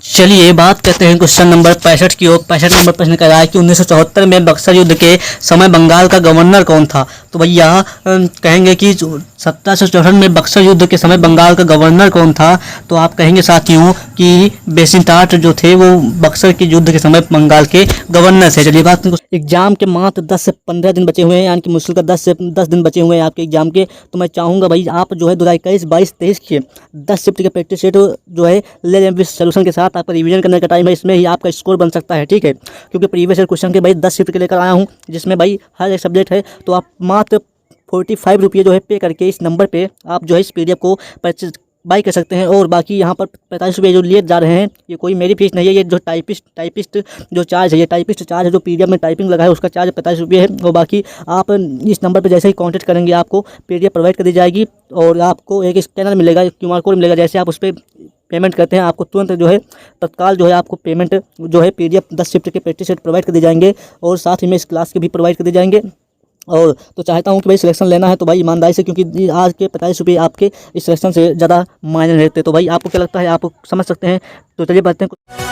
चलिए बात करते हैं क्वेश्चन नंबर 65 की ओर। 65 नंबर प्रश्न कर रहा है कि 1974 में बक्सर युद्ध के समय बंगाल का गवर्नर कौन था? तो भैया कहेंगे कि 1764 में बक्सर युद्ध के समय बंगाल का गवर्नर कौन था? तो आप कहेंगे साथियों कि बेसिंटाट जो थे वो बक्सर के युद्ध के समय बंगाल के गवर्नर थे। चलिए बात एग्जाम के मात्र 10 से 15 दिन बचे हुए हैं, यानी कि मुश्किल का 10 से 10 दिन बचे हुए हैं आपके एग्जाम के। तो मैं चाहूँगा भाई आप जो है 2021, 22, 23 के 10 शिफ्ट के प्रैक्टिस सेट जो है ले लें विद सोल्यूशन के साथ। आपका रिवीजन करने का टाइम है, इसमें ही आपका स्कोर बन सकता है, ठीक है, क्योंकि प्रीवियस ईयर क्वेश्चन के भाई 10 शिफ्ट के लेकर आया हूँ जिसमें भाई हर एक सब्जेक्ट है। तो आप मात्र 45 रुपये जो है पे करके इस नंबर पे आप जो है इस PDF को परचेज बाई कर सकते हैं। और बाकी यहाँ पर 45 रुपये जो लिए जा रहे हैं, ये कोई मेरी फीस नहीं है, ये जो टाइपिस्ट जो चार्ज है, ये टाइपिस्ट चार्ज है, जो PDF में टाइपिंग लगा है उसका चार्ज 45 रुपये है। और बाकी आप इस नंबर पर जैसे ही कॉन्टैक्ट करेंगे आपको PDF प्रोवाइड कर दी जाएगी और आपको एक स्कैनर मिलेगा, QR कोड मिलेगा। जैसे आप उस पर पेमेंट करते हैं आपको तुरंत जो है तत्काल जो है आपको पेमेंट जो है PDF 10 शिफ्ट के प्रैक्टिस सेट प्रोवाइड कर दिए जाएंगे और साथ ही में इस क्लास के भी प्रोवाइड कर दिए जाएंगे। और तो चाहता हूँ कि भाई सिलेक्शन लेना है तो भाई ईमानदारी से, क्योंकि आज के 45 रुपये आपके इस सिलेक्शन से ज़्यादा मायने रहते हैं। तो भाई आपको क्या लगता है, आप समझ सकते हैं। तो चलिए बढ़ते हैं।